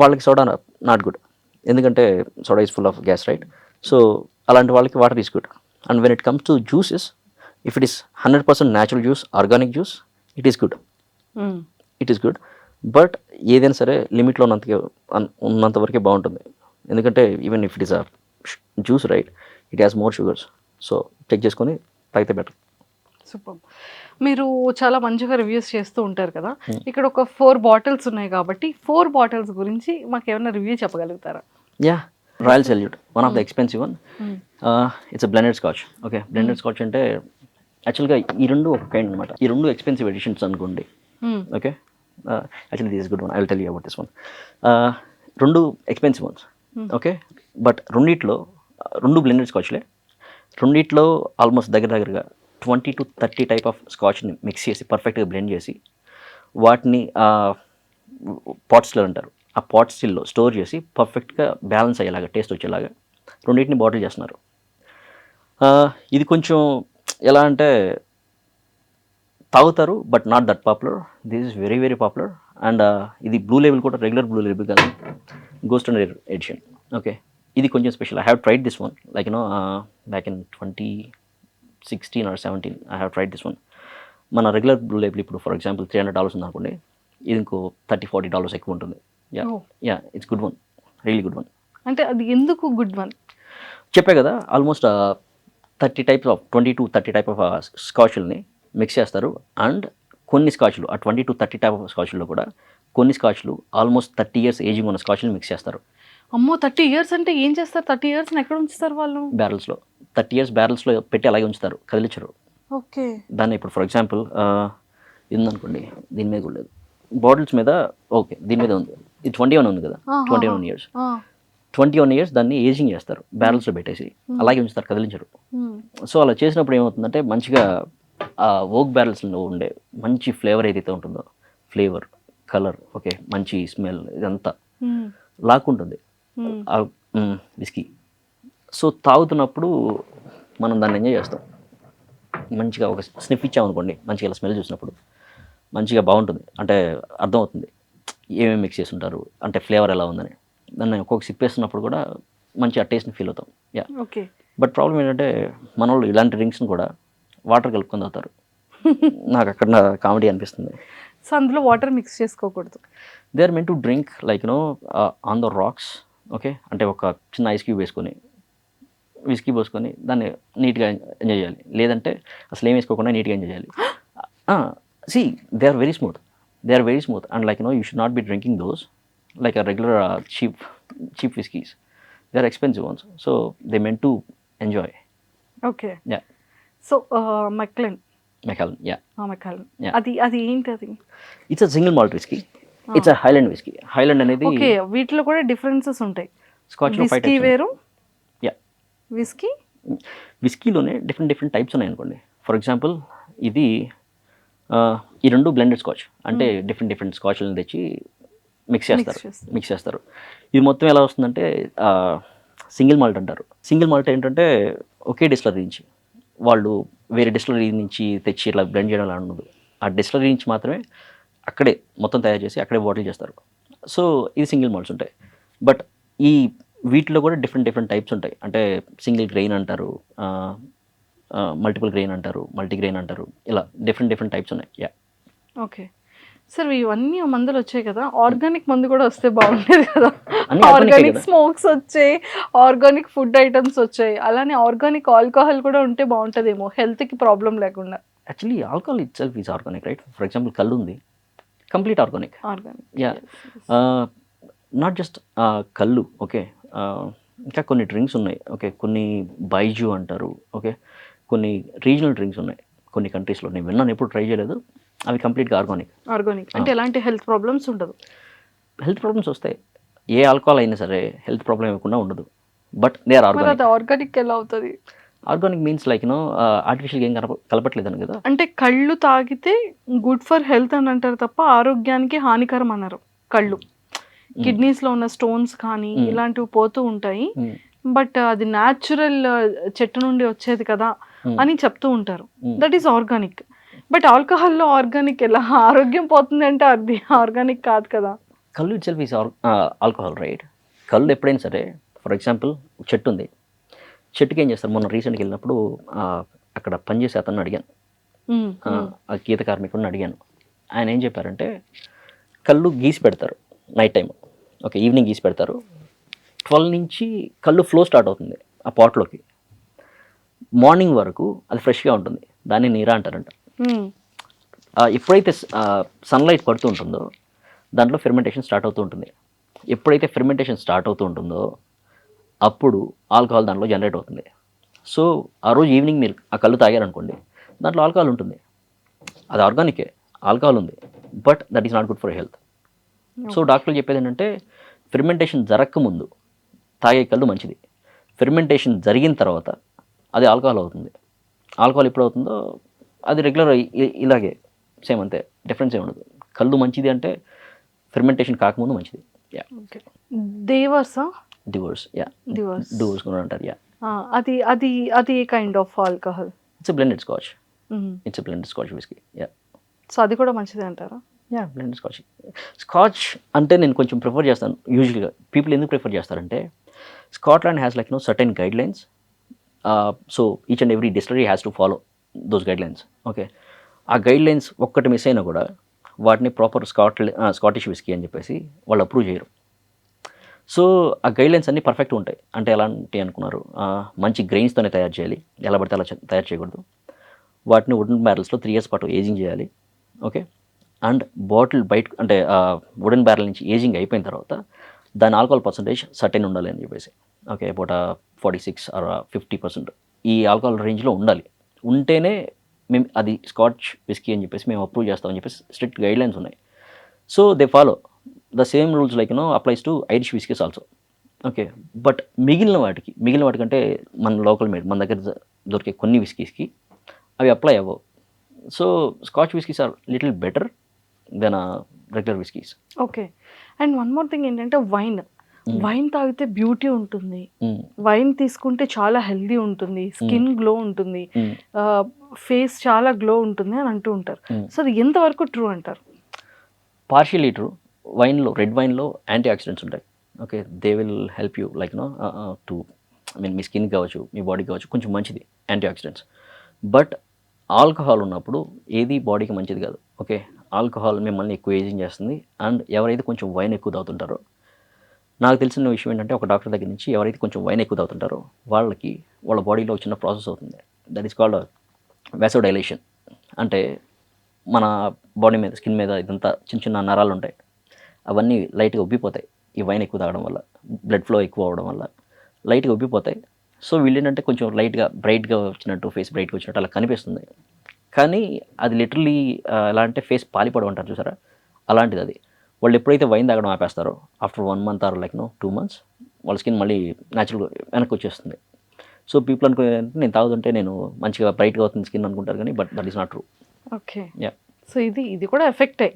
వాళ్ళకి సోడా నాట్ గుడ్. ఎందుకంటే soda is full of gas, right. So అలాంటి వాళ్ళకి water is good. And when it comes to juices, if it is 100% natural juice, organic juice, it is good, it is good. But ఏదైనా సరే లిమిట్లో ఉన్నంత వరకే బాగుంటుంది. ఎందుకంటే even if it is a juice, right, it has more sugars. So check చేసుకొని తాగితే better. Super. మీరు చాలా మంచిగా రివ్యూస్ చేస్తూ ఉంటారు కదా, ఇక్కడ ఒక 4 బాటిల్స్ ఉన్నాయి కాబట్టి 4 బాటిల్స్ గురించి మాకు ఏమైనా రివ్యూ చెప్పగలుగుతారా? Yeah, royal salute, one of the expensive one. It's a blended scotch. Okay, blended scotch అంటే యాక్చువల్గా ఈ రెండు ఒక కైండ్ అనమాట. ఈ రెండు ఎక్స్పెన్సివ్ ఎడిషన్స్ అనుకోండి. Okay, actually this is good one, I will tell you about this one. రెండు ఎక్స్పెన్సివ్ వన్స్. ఓకే, బట్ రెండిట్లో రెండు బ్లెండెడ్ స్కాచ్లే. రెండిట్లో ఆల్మోస్ట్ దగ్గరగా 20 to 30 టైప్ ఆఫ్ స్కాచ్ని మిక్స్ చేసి పర్ఫెక్ట్గా బ్లెండ్ చేసి వాటిని పాట్ స్టిల్ అంటారు, ఆ పాట్ స్టిల్లో స్టోర్ చేసి పర్ఫెక్ట్గా బ్యాలెన్స్ అయ్యేలాగా, టేస్ట్ వచ్చేలాగా రెండింటిని బాటిల్ చేస్తున్నారు. ఇది కొంచెం ఎలా అంటే తాగుతారు but not that popular. This is very very popular. And ఇది బ్లూ లేబుల్ కూడా రెగ్యులర్ బ్లూ లేబుల్ కాదు, గోస్ట్ అండ్ ఎడిషన్. ఓకే, ఇది కొంచెం special. I have tried this one like back in 2016 or 17 I have tried this one. మన regular blue label ఇప్పుడు for example $300 ఉంది అనుకోండి, ఇది ఇంకో $30-40 ఎక్కువ ఉంటుంది. Yeah it's good one, really good one. అంటే అది ఎందుకు గుడ్ వన్? చెప్పే కదా, ఆల్మోస్ట్ 20 to 30 టైప్ ఆఫ్ స్కాచ్ల్ని మిక్స్ చేస్తారు. అండ్ కొన్ని స్కాచ్లు ఆ 20 to 30 టైప్ ఆఫ్ స్కాచ్ల్లో కూడా కొన్ని స్కాచ్లు ఆల్మోస్ట్ 30 years ఏజింగ్ ఉన్న స్కాచ్లు మిక్స్ చేస్తారు. అమ్మో, 30 years అంటే ఏం చేస్తారు? 30 years ఎక్కడ ఉంచుతారు వాళ్ళు? బ్యారల్స్లో 30 years బ్యారల్స్లో పెట్టి అలాగే ఉంచుతారు, కదిలించరు. ఓకే, దాన్ని ఇప్పుడు ఫర్ ఎగ్జాంపుల్ ఇది ఉందనుకోండి, దీని మీద కూడా లేదు, బాటిల్స్ మీద ఓకే దీని మీద ఉంది, ఇది 21 ఉంది కదా, 21 years. 21 years దాన్ని ఏజింగ్ చేస్తారు, బ్యారల్స్లో పెట్టేసి అలాగే ఉంచుతారు, కదిలించరు. సో అలా చేసినప్పుడు ఏమవుతుందంటే మంచిగా ఆ ఓక్ బ్యారల్స్లో ఉండే మంచి ఫ్లేవర్ ఏదైతే ఉంటుందో, ఫ్లేవర్, కలర్, ఓకే, మంచి స్మెల్, ఇదంతా లాక్కుంటుంది విస్కీ. సో తాగుతున్నప్పుడు మనం దాన్ని ఎంజాయ్ చేస్తాం. మంచిగా ఒక స్నిఫ్ ఇచ్చామనుకోండి, మంచిగా స్మెల్ చూసినప్పుడు మంచిగా బాగుంటుంది. అంటే అర్థమవుతుంది ఏమేమి మిక్స్ చేసి ఉంటారు, అంటే ఫ్లేవర్ ఎలా ఉందని. దాన్ని ఒక్కొక్క సిప్ వేస్తున్నప్పుడు కూడా మంచి ఆ టేస్ట్ని ఫీల్ అవుతాం. Yeah, okay. బట్ ప్రాబ్లం ఏంటంటే మన వాళ్ళు ఇలాంటి డ్రింక్స్ని కూడా వాటర్ కలుపుకొని తాగుతారు. నాకు అక్కడ కామెడీ అనిపిస్తుంది. సో అందులో వాటర్ మిక్స్ చేసుకోకూడదు. They are meant to drink like on the rocks okay, అంటే ఒక చిన్న ఐస్ క్యూబ్ వేసుకొని విస్కీ పోసుకొని దాన్ని నీట్గా ఎంజాయ్ చేయాలి. లేదంటే అసలు ఏం వేసుకోకుండా నీట్గా ఎంజాయ్ చేయాలి. See they are very smooth and like you should not be drinking those like a regular cheap whiskies. They are expensive ones, so they meant to enjoy. Okay. Yeah, so Macallan Macallan, yeah. Macallan Yeah. అది ఏంటి అది? It's a single malt whisky. It's a Highland whisky. Highland అనేది okay, వీటిలో కూడా differences ఉంటాయి. స్కాచ్లో 5 whisky types. వేరు, yeah, whisky విస్కీలోనే డిఫరెంట్ టైప్స్ ఉన్నాయి అనుకోండి. ఫర్ ఎగ్జాంపుల్ ఇది ఈ రెండు బ్లెండెడ్ స్కాచ్, అంటే డిఫరెంట్ స్కాచ్లను తెచ్చి మిక్స్ చేస్తారు. ఇది మొత్తం ఎలా వస్తుందంటే సింగిల్ మాల్ట్ అంటారు. సింగిల్ మాల్ట్ ఏంటంటే ఒకే డిస్టిలరీ నుంచి, వాళ్ళు వేరే డిస్టిలరీ నుంచి తెచ్చి ఇట్లా బ్లెండ్ చేయడం అలా ఉండదు. ఆ డిస్టిలరీ నుంచి మాత్రమే అక్కడే మొత్తం తయారు చేసి అక్కడే బాటిల్ చేస్తారు. సో ఇది సింగిల్ మాల్ట్స్ ఉంటాయి. బట్ ఈ వీటిలో కూడా డిఫరెంట్ టైప్స్ ఉంటాయి. అంటే సింగిల్ గ్రెయిన్ అంటారు, మల్టిపుల్ గ్రెయిన్ అంటారు, మల్టీగ్రెయిన్ అంటారు, ఇలా డిఫరెంట్ టైప్స్ ఉన్నాయి. యా. ఓకే సార్, ఇవన్నీ మందులు వచ్చాయి కదా, ఆర్గానిక్ మందు కూడా వస్తే బాగుండేది కదా. అన్నీ organic ఆర్గానిక్ కదా. స్మోక్స్ వచ్చాయి, ఆర్గానిక్ ఫుడ్ ఐటమ్స్ వచ్చాయి, అలానే ఆర్గానిక్ ఆల్కహాల్ కూడా ఉంటే బాగుంటుందేమో హెల్త్కి ప్రాబ్లం లేకుండా. Actually alcohol it self is organic, right? For example కళ్ళు ఉంది, complete organic. Organic. Yeah, not just కళ్ళు. ఓకే, ఇంకా కొన్ని డ్రింక్స్ ఉన్నాయి. ఓకే, కొన్ని బైజు అంటారు. ఓకే, కొన్ని రీజనల్ డ్రింక్స్ ఉన్నాయి కొన్ని కంట్రీస్లో. నేను విన్నాను, ఎప్పుడు ట్రై చేయలేదు. అవి కంప్లీట్గా ఆర్గానిక్ అంటే ఎలాంటి హెల్త్ ప్రాబ్లమ్స్ ఉండదు. హెల్త్ ప్రాబ్లమ్స్ వస్తాయి, ఏ ఆల్కహాల్ అయినా సరే హెల్త్ ప్రాబ్లం ఇవ్వకుండా ఉండదు. బట్ దే ఆర్ మరి ఆర్గానిక్. అది ఆర్గానిక్ ఎలా అవుతుంది? ఆర్గానిక్ మీన్స్ లైక్ ఆర్టిఫిషియల్గా ఏం కలపట్లేదని కదా. అంటే కళ్ళు తాగితే గుడ్ ఫర్ హెల్త్ అని అంటారు తప్ప ఆరోగ్యానికి హానికరం అన్నారు. కళ్ళు కిడ్నీస్లో ఉన్న స్టోన్స్ కానీ ఇలాంటివి పోతూ ఉంటాయి, బట్ అది న్యాచురల్ చెట్టు నుండి వచ్చేది కదా అని చెప్తూ ఉంటారు. That is organic. బట్ ఆల్కహాల్లో ఆర్గానిక్ ఎలా? ఆరోగ్యం పోతుంది అంటే అది ఆర్గానిక్ కాదు కదా. కళ్ళు itself is alcohol, right? కళ్ళు ఎప్పుడైనా సరే, ఫర్ ఎగ్జాంపుల్ చెట్టు ఉంది, చెట్టుకి ఏం చేస్తారు? మొన్న రీసెంట్గా వెళ్ళినప్పుడు అక్కడ పనిచేసే అతను అడిగాను, ఆ గీత కార్మికుడిని అడిగాను. ఆయన ఏం చెప్పారంటే కళ్ళు గీసి పెడతారు నైట్ టైం. ఓకే, ఈవినింగ్ గీసి పెడతారు. 12 నుంచి కళ్ళు ఫ్లో స్టార్ట్ అవుతుంది ఆ పాట్లోకి. మార్నింగ్ వరకు అది ఫ్రెష్గా ఉంటుంది, దాన్ని నీరా అంటారంట. ఎప్పుడైతే సన్లైట్ పడుతూ ఉంటుందో దాంట్లో ఫెర్మెంటేషన్ స్టార్ట్ అవుతూ ఉంటుంది. ఎప్పుడైతే ఫెర్మెంటేషన్ స్టార్ట్ అవుతూ ఉంటుందో అప్పుడు ఆల్కహాల్ దాంట్లో జనరేట్ అవుతుంది. సో ఆ రోజు ఈవినింగ్ మీరు ఆ కళ్ళు తాగారనుకోండి, దాంట్లో ఆల్కహాల్ ఉంటుంది. అది ఆర్గానికే, ఆల్కహాల్ ఉంది, but that is not good for health. So డాక్టర్లు చెప్పేది ఏంటంటే ఫెర్మెంటేషన్ జరగకముందు తాగే కళ్ళు మంచిది. ఫెర్మెంటేషన్ జరిగిన తర్వాత అది ఆల్కహాల్ అవుతుంది. ఆల్కహాల్ ఎప్పుడు అవుతుందో అది రెగ్యులర్ ఇలాగే సేమ్, అంతే, డిఫరెన్స్ ఏమి ఉండదు. కళ్ళు మంచిది అంటే ఫెర్మెంటేషన్ కాకముందు మంచిది. యా. దేవర్సా? డివోర్స్. Yeah, Dewar's. డివోర్స్ కూడా అంటారు. యా, అది అది అది ఏ kind of alcohol? It's blended scotch. It's blended scotch whisky. Yeah. So అది కూడా మంచిది అంటారా? Yeah, blended scotch. స్కాచ్ అంటే నేను కొంచెం ప్రిఫర్ చేస్తాను. యూజువల్గా పీపుల్ ఎందుకు ప్రిఫర్ చేస్తారంటే Scotland has like certain guide lines. So each and every distillery has to follow those guide lines. Okay, ఆ గైడ్ లైన్స్ ఒక్కటి మిస్ అయినా కూడా వాటిని ప్రాపర్ స్కాటిష్ విస్కీ అని చెప్పేసి వాళ్ళు అప్రూవ్ చేయరు. సో ఆ గైడ్ లైన్స్ అన్నీ పర్ఫెక్ట్ ఉంటాయి. అంటే ఎలాంటి అనుకున్నారు, మంచి గ్రెయిన్స్తోనే తయారు చేయాలి, ఎలా పడితే అలా తయారు చేయకూడదు. వాటిని వుడెన్ బ్యారల్స్లో 3 years పాటు ఏజింగ్ చేయాలి. ఓకే, అండ్ బాటిల్ బయట అంటే వుడెన్ బ్యారల్ నుంచి ఏజింగ్ అయిపోయిన తర్వాత దాని ఆల్కహాల్ పర్సంటేజ్ సర్టెన్ ఉండాలి అని చెప్పేసి. ఓకే, అబౌట్ 46 or 50% ఈ ఆల్కహాల్ రేంజ్లో ఉండాలి. ఉంటేనే మేము అది స్కాచ్ విస్కీ అని చెప్పేసి మేము అప్రూవ్ చేస్తామని చెప్పేసి స్ట్రిక్ట్ గైడ్ లైన్స్ ఉన్నాయి. So they follow the same rules like applies to Irish whiskies also. Okay, but మిగిలిన వాటికంటే మన లోకల్ మేడ్ మన దగ్గర దొరికే కొన్ని విస్కీస్కి అవి అప్లై అవ్వవు. So scotch whiskies are little better then regular whiskies. Okay, and one more thing ఏంటంటే వైన్ తాగితే బ్యూటీ ఉంటుంది, వైన్ తీసుకుంటే చాలా హెల్దీ ఉంటుంది, స్కిన్ గ్లో ఉంటుంది, ఫేస్ చాలా గ్లో ఉంటుంది అని అంటూ ఉంటారు. సో అది ఎంతవరకు ట్రూ అంటారు? Partially true. రెడ్ వైన్లో యాంటీ ఆక్సిడెంట్స్ ఉంటాయి. Okay, they will help you like to మీ స్కిన్ కావచ్చు, మీ బాడీ కావచ్చు, కొంచెం మంచిది యాంటీ ఆక్సిడెంట్స్. బట్ ఆల్కహాల్ ఉన్నప్పుడు ఏది బాడీకి మంచిది కాదు. ఓకే, ఆల్కహాల్ మిమ్మల్ని ఎక్కువ ఏజింగ్ చేస్తుంది. అండ్ ఎవరైతే కొంచెం వైన్ ఎక్కువ తాగుతుంటారో నాకు తెలిసిన విషయం ఏంటంటే ఒక డాక్టర్ దగ్గర నుంచి ఎవరైతే కొంచెం వైన్ ఎక్కువ తాగుతుంటారో వాళ్ళకి వాళ్ళ బాడీలో చిన్న ప్రాసెస్ అవుతుంది, దట్ ఈస్ కాల్డ్ వ్యాసోడైలేషన్. అంటే మన బాడీ మీద స్కిన్ మీద ఇదంతా చిన్న చిన్న నరాలు ఉంటాయి, అవన్నీ లైట్గా ఉబ్బిపోతాయి ఈ వైన్ ఎక్కువ తాగడం వల్ల, బ్లడ్ ఫ్లో ఎక్కువ అవడం వల్ల లైట్గా ఉబ్బిపోతాయి. సో వీళ్ళు ఏంటంటే కొంచెం లైట్గా బ్రైట్గా వచ్చినట్టు, ఫేస్ బ్రైట్గా వచ్చినట్టు అలా కనిపిస్తుంది. కానీ అది లిటరలీ ఎలా అంటే ఫేస్ పాలిపోవడం అంటారు చూసారా, అలాంటిది అది. వాళ్ళు ఎప్పుడైతే వైన్ తాగడం ఆపేస్తారో ఆఫ్టర్ 1 month ఆర్ 2 months వాళ్ళ స్కిన్ మళ్ళీ న్యాచురల్గా వెనక్కి వచ్చేస్తుంది. సో పీపుల్ అనుకునే నేను తాగుతుంటే నేను మంచిగా బ్రైట్గా అవుతుంది స్కిన్ అనుకుంటారు, కానీ but that is not true. Okay. Yeah, so ఇది కూడా ఎఫెక్టే.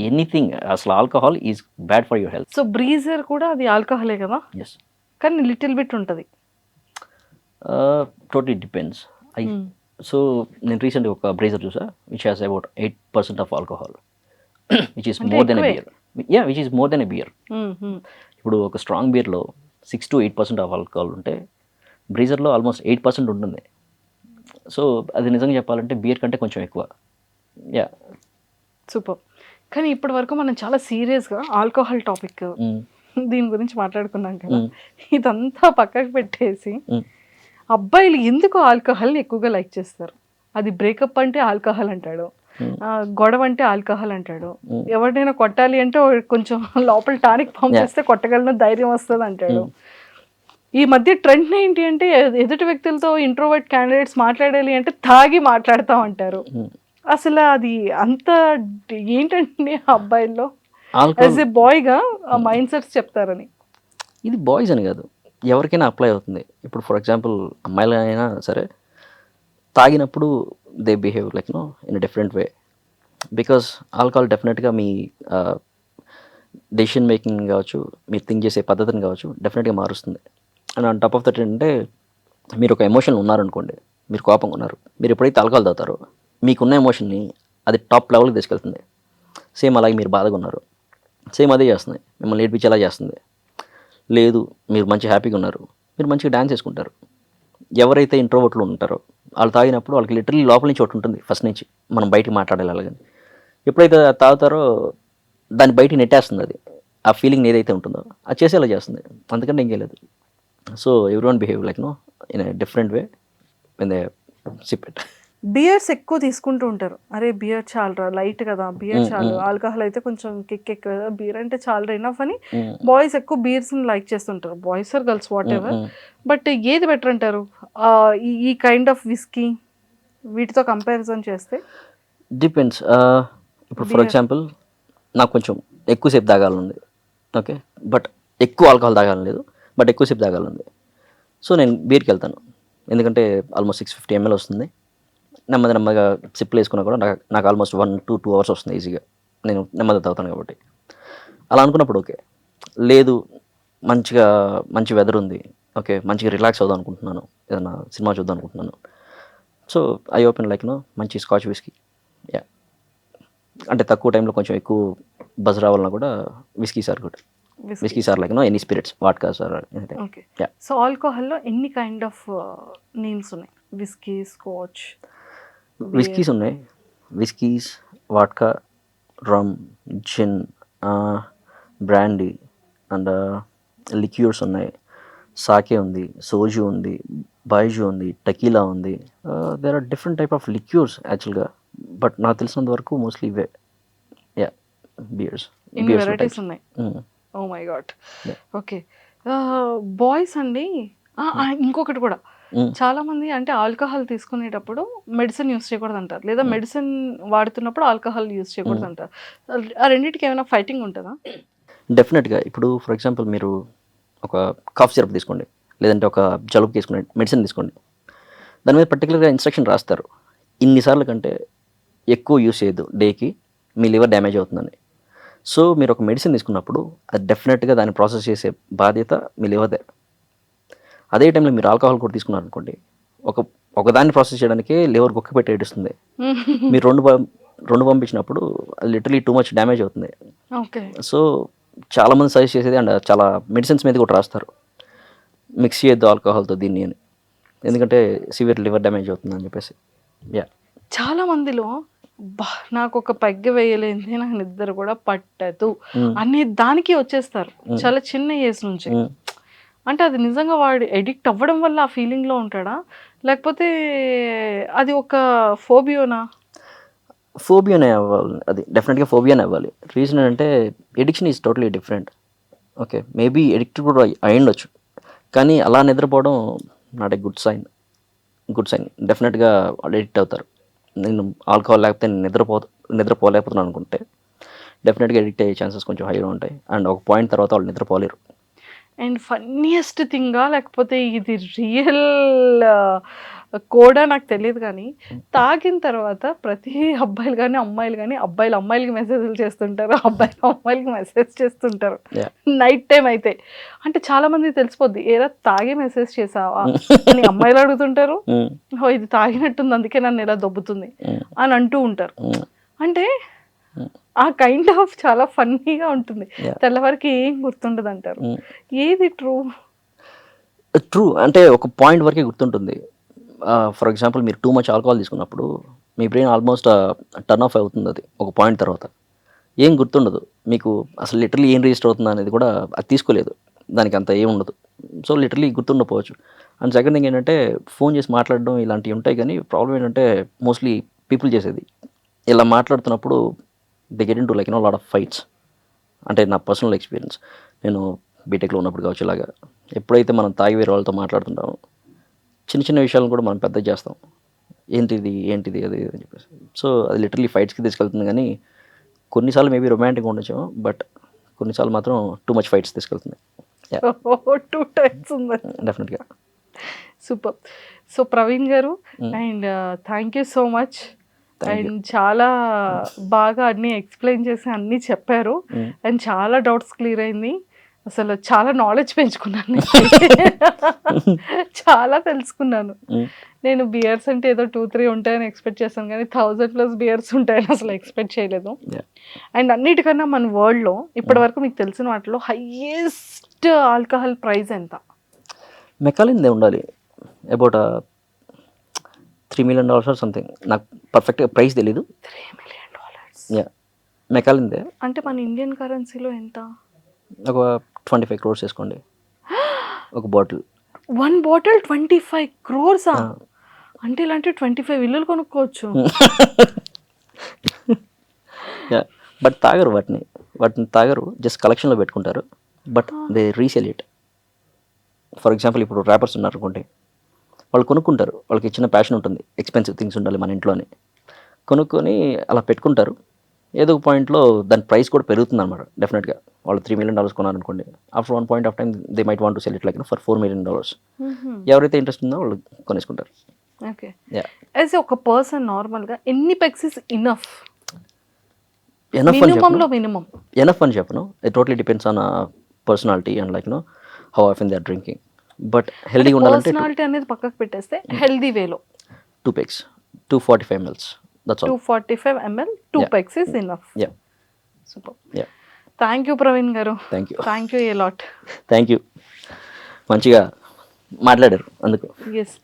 ఎనీథింగ్ అసలు alcohol is bad for your health. So breezer కూడా అది ఆల్కహాలే కదా, ఎస్, కానీ లిటిల్ బిట్ ఉంటుంది. Totally depends. సో నేను రీసెంట్గా ఒక బ్రేజర్ చూసా which has about 8% of alcohol, which is అంటే మోర్ దెన్ ఎ ఎక్కువే. Beer. Yeah, which is more than a beer. ఇప్పుడు ఒక స్ట్రాంగ్ బీర్లో 6 to 8% ఆఫ్ ఆల్కహాల్ ఉంటే బ్రీజర్లో ఆల్మోస్ట్ 8% ఉంటుంది. సో అది నిజంగా చెప్పాలంటే బియర్ కంటే కొంచెం ఎక్కువ. Yeah, super. కానీ ఇప్పటి వరకు మనం చాలా సీరియస్గా ఆల్కహాల్ టాపిక్ దీని గురించి మాట్లాడుకున్నాం కదా, ఇదంతా పక్కకు పెట్టేసి అబ్బాయిలు ఎందుకు ఆల్కహాల్ని ఎక్కువగా లైక్ చేస్తారు? అది బ్రేకప్ అంటే ఆల్కహాల్ అంటాడు, గొడవ అంటే ఆల్కహాల్ అంటాడు, ఎవరినైనా కొట్టాలి అంటే కొంచెం లోపల టానిక్ పంపిస్తే కొట్టగలను ధైర్యం వస్తుంది అంటాడు. ఈ మధ్య ట్రెండ్ ఏంటి అంటే ఎదుటి వ్యక్తులతో ఇంట్రోవర్ట్ క్యాండిడేట్స్ మాట్లాడాలి అంటే తాగి మాట్లాడతాం అంటారు. అసలు అది అంత ఏంటంటే అబ్బాయిల్లో యాజ్ ఏ బాయ్గా ఆ మైండ్ సెట్స్ చెప్తారని. ఇది బాయ్స్ అని కాదు, ఎవరికైనా అప్లై అవుతుంది. ఇప్పుడు ఫర్ ఎగ్జాంపుల్ అమ్మాయిలైనా సరే తాగినప్పుడు they behave like in a different way, because alcohol డెఫినెట్గా మీ డెసిషన్ మేకింగ్ కావచ్చు, మీరు థింక్ చేసే పద్ధతిని కావచ్చు డెఫినెట్గా మారుస్తుంది. And on top of that ఏంటంటే మీరు ఒక ఎమోషన్ ఉన్నారనుకోండి, మీరు కోపంగా ఉన్నారు, మీరు ఎప్పుడైతే ఆల్కహాల్ తాగుతారో మీకున్న ఎమోషన్ని అది టాప్ లెవెల్కి తీసుకెళ్తుంది. సేమ్ అలాగే మీరు బాధగా ఉన్నారు, సేమ్ అదే చేస్తుంది, మిమ్మల్ని ఏడిపించేలా చేస్తుంది. లేదు మీరు మంచి హ్యాపీగా ఉన్నారు, మీరు మంచిగా డ్యాన్స్ చేసుకుంటారు. ఎవరైతే ఇంట్రోవర్ట్లు ఉంటారో వాళ్ళు తాగినప్పుడు వాళ్ళకి లిటరలీ లోపల నుంచి ఒకటి ఉంటుంది ఫస్ట్ నుంచి, మనం బయటికి మాట్లాడాలి అలాగని. ఎప్పుడైతే తాగుతారో దాన్ని బయటికి నెట్టేస్తుంది, అది ఆ ఫీలింగ్ ఏదైతే ఉంటుందో అది చేసేలా చేస్తుంది, అందుకని ఏం చేయలేదు. So every one behave like in a different way when they SIP it. Beers ఎక్కువ తీసుకుంటూ ఉంటారు, అరే బియర్ చాలరా లైట్ కదా, బియర్ చాలు, ఆల్కహాల్ అయితే కొంచెం కిక్ ఎక్కువ కదా, బియర్ అంటే చాలా ఇనఫ్ అని బాయ్స్ ఎక్కువ బీర్స్ని లైక్ చేస్తుంటారు, boys are girls what ever. But ఏది బెటర్ అంటారు ఈ కైండ్ ఆఫ్ విస్కీ వీటితో కంపారిజన్ చేస్తే? డిపెండ్స్. ఇప్పుడు ఫర్ ఎగ్జాంపుల్ నాకు కొంచెం ఎక్కువసేపు తాగాలనుంది, ఓకే, బట్ ఎక్కువ ఆల్కహాల్ తాగాలని లేదు, బట్ ఎక్కువసేపు తాగాలనుంది. సో నేను బీర్కి వెళ్తాను, ఎందుకంటే ఆల్మోస్ట్ 650 ml వస్తుంది. నెమ్మదిగా సిప్లు వేసుకున్నా కూడా నాకు ఆల్మోస్ట్ 1 to 2 hours వస్తుంది ఈజీగా, నేను నెమ్మదిగా తాగుతాను కాబట్టి. అలా అనుకున్నప్పుడు ఓకే. లేదు మంచి వెదర్ ఉంది, ఓకే, మంచిగా రిలాక్స్ అవుదాం అనుకుంటున్నాను, ఏదైనా సినిమా చూద్దాం అనుకుంటున్నాను, సో ఐ ఓపెన్ లైక్ మంచి స్కాచ్ విస్కీ. యా, అంటే తక్కువ టైంలో కొంచెం ఎక్కువ బజ్ రావాలన్నా కూడా whisky sir good. Whisky sir like any spirits, vodka sir. Okay. So ఆల్కహాల్లో ఎన్ని కైండ్ ఆఫ్ నేమ్స్ ఉన్నాయి? విస్కీ, స్కాచ్, విస్కీస్ ఉన్నాయి, whiskies, vodka, rum, gin, brandy and liqueurs ఉన్నాయి, సాకే ఉంది, సోజు ఉంది, బైజు ఉంది, టకీలా ఉంది. There are different type of liqueurs యాక్చువల్గా, బట్ నాకు తెలిసినంత వరకు మోస్ట్లీ ఇవే. యా, బియర్స్ వెరైటీస్ ఉన్నాయి. Oh my God. Okay. Boys అండి, ఇంకొకటి కూడా చాలా మంది అంటే ఆల్కహాల్ తీసుకునేటప్పుడు మెడిసిన్ యూస్ చేయకూడదు అంటారు, లేదా మెడిసిన్ వాడుతున్నప్పుడు ఆల్కహాల్ యూస్ చేయకూడదు అంటారు. ఆ రెండింటికి ఏమైనా ఫైటింగ్ ఉంటుందా? డెఫినెట్గా. ఇప్పుడు ఫర్ ఎగ్జాంపుల్ మీరు ఒక కాఫ్ సిరప్ తీసుకోండి, లేదంటే ఒక జలుబు తీసుకునే మెడిసిన్ తీసుకోండి, దాని మీద పర్టికులర్గా ఇన్స్ట్రక్షన్ రాస్తారు, ఇన్నిసార్లు కంటే ఎక్కువ యూస్ చేయొద్దు డేకి, మీ లివర్ డ్యామేజ్ అవుతుందని. సో మీరు ఒక మెడిసిన్ తీసుకున్నప్పుడు అది డెఫినెట్గా దాన్ని ప్రాసెస్ చేసే బాధ్యత మీ లివర్దే. అదే టైంలో మీరు ఆల్కహాల్ కూడా తీసుకున్నారనుకోండి, ఒకదాన్ని ప్రాసెస్ చేయడానికే లివర్ గుక్క పెట్టి ఏడుస్తుంది. మీరు రెండు పంపించినప్పుడు లిటరలీ టూ మచ్ డ్యామేజ్ అవుతుంది. ఓకే. సో చాలామంది సజెస్ట్ చేసేది అండ్ చాలా మెడిసిన్స్ మీద కూడా రాస్తారు, మిక్స్ చేయొద్దు ఆల్కహాల్తో దీన్ని అని, ఎందుకంటే సివియర్ లివర్ డ్యామేజ్ అవుతుందని చెప్పేసి. యా, చాలా మందిలో అబ్బా నాకు ఒక పెగ్గ వేయలేంది, నాకు నిద్ర కూడా పట్టదు అనే దానికి వచ్చేస్తారు చాలా చిన్న ఏజ్ నుంచి. అంటే అది నిజంగా వాడు ఎడిక్ట్ అవ్వడం వల్ల ఆ ఫీలింగ్లో ఉంటాడా, లేకపోతే అది ఒక ఫోబియోనా? ఫోబియానే అవ్వాలి, అది డెఫినెట్గా ఫోబియానే అవ్వాలి. రీజన్ ఏంటంటే addiction is totally different. Okay, maybe addict కూడా అయి ఉండొచ్చు, కానీ అలా నిద్రపోవడం నాట్ ఏ గుడ్ సైన్. డెఫినెట్గా వాళ్ళు ఎడిక్ట్ అవుతారు. నేను ఆల్కహాల్ లేకపోతే నేను నిద్రపోలేకపోతున్నాను అనుకుంటే డెఫినెట్గా ఎడిక్ట్ అయ్యే ఛాన్సెస్ కొంచెం హైగా ఉంటాయి. అండ్ ఒక పాయింట్ తర్వాత వాళ్ళు నిద్రపోలేరు. అండ్ ఫన్నీయెస్ట్ థింగా లేకపోతే ఇది రియల్ కోడా నాకు తెలియదు, కానీ తాగిన తర్వాత ప్రతి అబ్బాయిలు కానీ అమ్మాయిలు కానీ, అబ్బాయిలు అమ్మాయిలకి మెసేజ్లు చేస్తుంటారు, అబ్బాయిలు అమ్మాయిలకి మెసేజ్ చేస్తుంటారు నైట్ టైం అయితే. అంటే చాలా మంది తెలిసిపోద్ది, ఏరా తాగే మెసేజ్ చేసావా అని అమ్మాయిలు అడుగుతుంటారు. ఓ ఇది తాగినట్టుంది అందుకే నన్ను ఇలా దొబ్బుతుంది అని అంటూ ఉంటారు. అంటే ఆ కైండ్ ఆఫ్ చాలా ఫన్నీగా ఉంటుంది. తెల్లవారికి ఏం గుర్తుండదు అంటారు. ఏది ట్రూ అంటే ఒక పాయింట్ వరకే గుర్తుంటుంది. ఫర్ ఎగ్జాంపుల్ మీరు టూ మచ్ ఆల్కహాల్ తీసుకున్నప్పుడు మీ బ్రెయిన్ ఆల్మోస్ట్ టర్న్ ఆఫ్ అవుతుంది. అది ఒక పాయింట్ తర్వాత ఏం గుర్తుండదు మీకు, అసలు లిటరలీ ఏం రిజిస్టర్ అవుతుంది అనేది కూడా అది తీసుకోలేదు, దానికి అంత ఏం ఉండదు. సో లిటరలీ గుర్తుండకపోవచ్చు. అండ్ సెకండ్ థింగ్ ఏంటంటే ఫోన్ చేసి మాట్లాడడం ఇలాంటివి ఉంటాయి, కానీ ప్రాబ్లం ఏంటంటే మోస్ట్లీ పీపుల్ చేసేది ఇలా మాట్లాడుతున్నప్పుడు they get in to like lot of fights. అంటే నా పర్సనల్ ఎక్స్పీరియన్స్, నేను బీటెక్లో ఉన్నప్పుడు కావచ్చు, ఇలాగా ఎప్పుడైతే మనం తాగి వేరే వాళ్ళతో మాట్లాడుతుంటామో చిన్న చిన్న విషయాలను కూడా మనం పెద్ద చేస్తాం, ఏంటిది అది అని చెప్పేసి. సో అది లిటరలీ ఫైట్స్కి తీసుకెళ్తుంది. కానీ కొన్నిసార్లు మేబీ రొమాంటిక్గా ఉండొచ్చు, బట్ కొన్నిసార్లు మాత్రం టూ మచ్ ఫైట్స్ తీసుకెళ్తుంది. 2 times ఉంది డెఫినెట్గా. సూపర్. సో ప్రవీణ్ గారు, and thank you so much. And చాలా బాగా అన్నీ ఎక్స్ప్లెయిన్ చేసి అన్నీ చెప్పారు. అండ్ చాలా డౌట్స్ క్లియర్ అయింది. అసలు చాలా నాలెడ్జ్ పెంచుకున్నాను, చాలా తెలుసుకున్నాను. నేను బియర్స్ అంటే ఏదో 2-3 ఉంటాయని ఎక్స్పెక్ట్ చేశాను, కానీ 1000+ బియర్స్ ఉంటాయని అసలు ఎక్స్పెక్ట్ చేయలేదు. అండ్ అన్నిటికన్నా మన వరల్డ్లో ఇప్పటి వరకు మీకు తెలిసిన వాటిలో హైయెస్ట్ ఆల్కహాల్ ప్రైస్ ఎంత? మెకాలిన్దే ఉండాలి, అబౌట్ $3 million ఆర్ సంథింగ్. నాకు పర్ఫెక్ట్గా ప్రైస్ తెలీదు. $3 million యా, మెకాలిన్దే. అంటే మన ఇండియన్ కరెన్సీలో ఎంత? ఒక 25 crores వేసుకోండి ఒక బాటిల్. 1 bottle 25 crores? అంటే ఇలాంటి 25 ఇల్లులు కొనుక్కోవచ్చు. యా, బట్ తాగరు వాటిని తాగరు, జస్ట్ కలెక్షన్లో పెట్టుకుంటారు. But they resale it. For example ఇప్పుడు ర్యాపర్స్ ఉన్నారు అనుకోండి, వాళ్ళు కొనుక్కుంటారు, వాళ్ళకి ఇచ్చిన ప్యాషన్ ఉంటుంది, ఎక్స్పెన్సివ్ థింగ్స్ ఉండాలి మన ఇంట్లోనే, కొనుక్కొని అలా పెట్టుకుంటారు. ఏదో ఒక పాయింట్లో దాని ప్రైస్ కూడా పెరుగుతుంది అనమాట. డెఫినెట్గా వాళ్ళు $3 million కొన్నారనుకోండి, after one point of time they might want to sell it like for $4 million. ఎవరైతే ఇంట్రెస్ట్ ఉందో వాళ్ళు కొనేసుకుంటారు. ఓకే, యాజ్ ఒక పర్సన్ నార్మల్గా ఎన్ని పెగ్స్ ఇస్ ఇనఫ్? ఎనఫ్ అని చెప్పను. It totally depends on personality and like how often they are drinking. But హెల్దీగా ఉండాలంటే పర్సనాలిటీ అనేది పక్కకు పెట్టేస్తే హెల్దీ వేలో 2 pegs, 245 ml. That's all. 245 ml, 2 pegs is enough. Yeah. Super. Yeah. Thank you, Praveen garu. Thank you. Thank you a lot. Thank you. మంచిగా మాట్లాడారు అందుకు. Yes,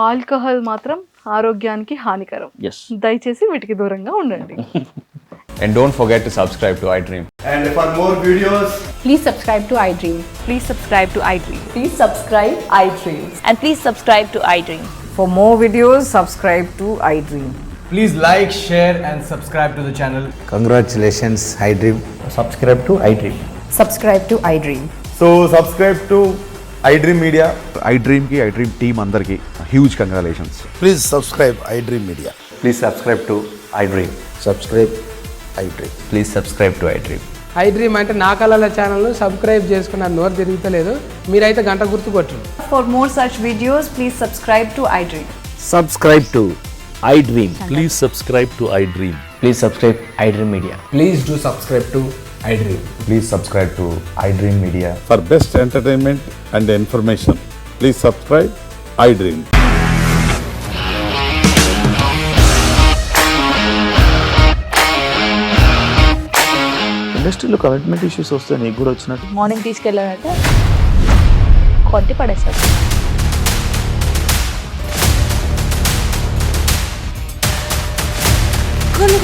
alcohol మాత్రం ఆరోగ్యానికి హానికరం. ఎస్, దయచేసి వీటికి దూరంగా ఉండండి. And don't forget to subscribe to iDream. And for more videos, Please subscribe to iDream. Please subscribe to iDream. Please subscribe iDream. And please subscribe to iDream. For more videos, subscribe to iDream. please like, share and subscribe to the channel. Congratulations, iDream. Subscribe to iDream. Subscribe to iDream. So subscribe to iDream Media. iDream ki iDream team andarki huge congratulations. Please subscribe iDream Media. Please subscribe to iDream. Subscribe iDream. Please subscribe to iDream. iDream అంటే నా కళల ఛానల్ను subscribe చేసుకున్న నోరు తిరుగుతలేదు, మీరైతే గంట గుర్తు కొట్టండి. For more such videos, please subscribe to iDream. Subscribe to iDream. Please subscribe to iDream. Please subscribe iDream Media. Please do subscribe to iDream. Please subscribe to iDream Media. For best entertainment and information, please subscribe iDream. ఇండస్ట్రీలో commitment issues వస్తే నీకు కూడా వచ్చినట్టు? Morning తీసుకెళ్ళాలంటే కొట్టి పడేస్తారు. కొన్ని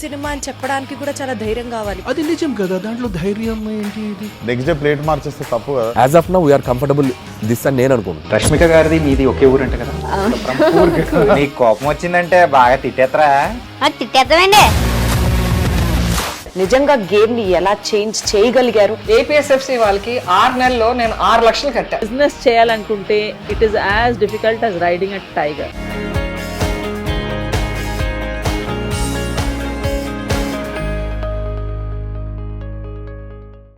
cinema అని చెప్పడానికి కూడా చాలా ధైర్యం కావాలి. అది నిజం కదా, దాంట్లో ధైర్యం ఏంటి? నెక్స్ట్ డే ప్లేట్ మార్చేస్తే తప్పు కదా. As of now we're comfortable this అని నేను అనుకుంటున్నాను. రష్మిక గారిది మీది ఒకే ఊరంట కదా? నీకు కోపం వచ్చిందంటే బాగా తిట్టేత్తరా? తిట్టేద్దామండి. నిజంగా గేమ్ ని ఎలా చేంజ్ చేయగలిగారు? ఏపీఎస్ఎఫ్సి వాళ్ళకి 6 నెలల్లో నేను 6 లక్షలు కట్టా. బిజినెస్ చేయాలనుకుంటే it is as difficult as riding a tiger.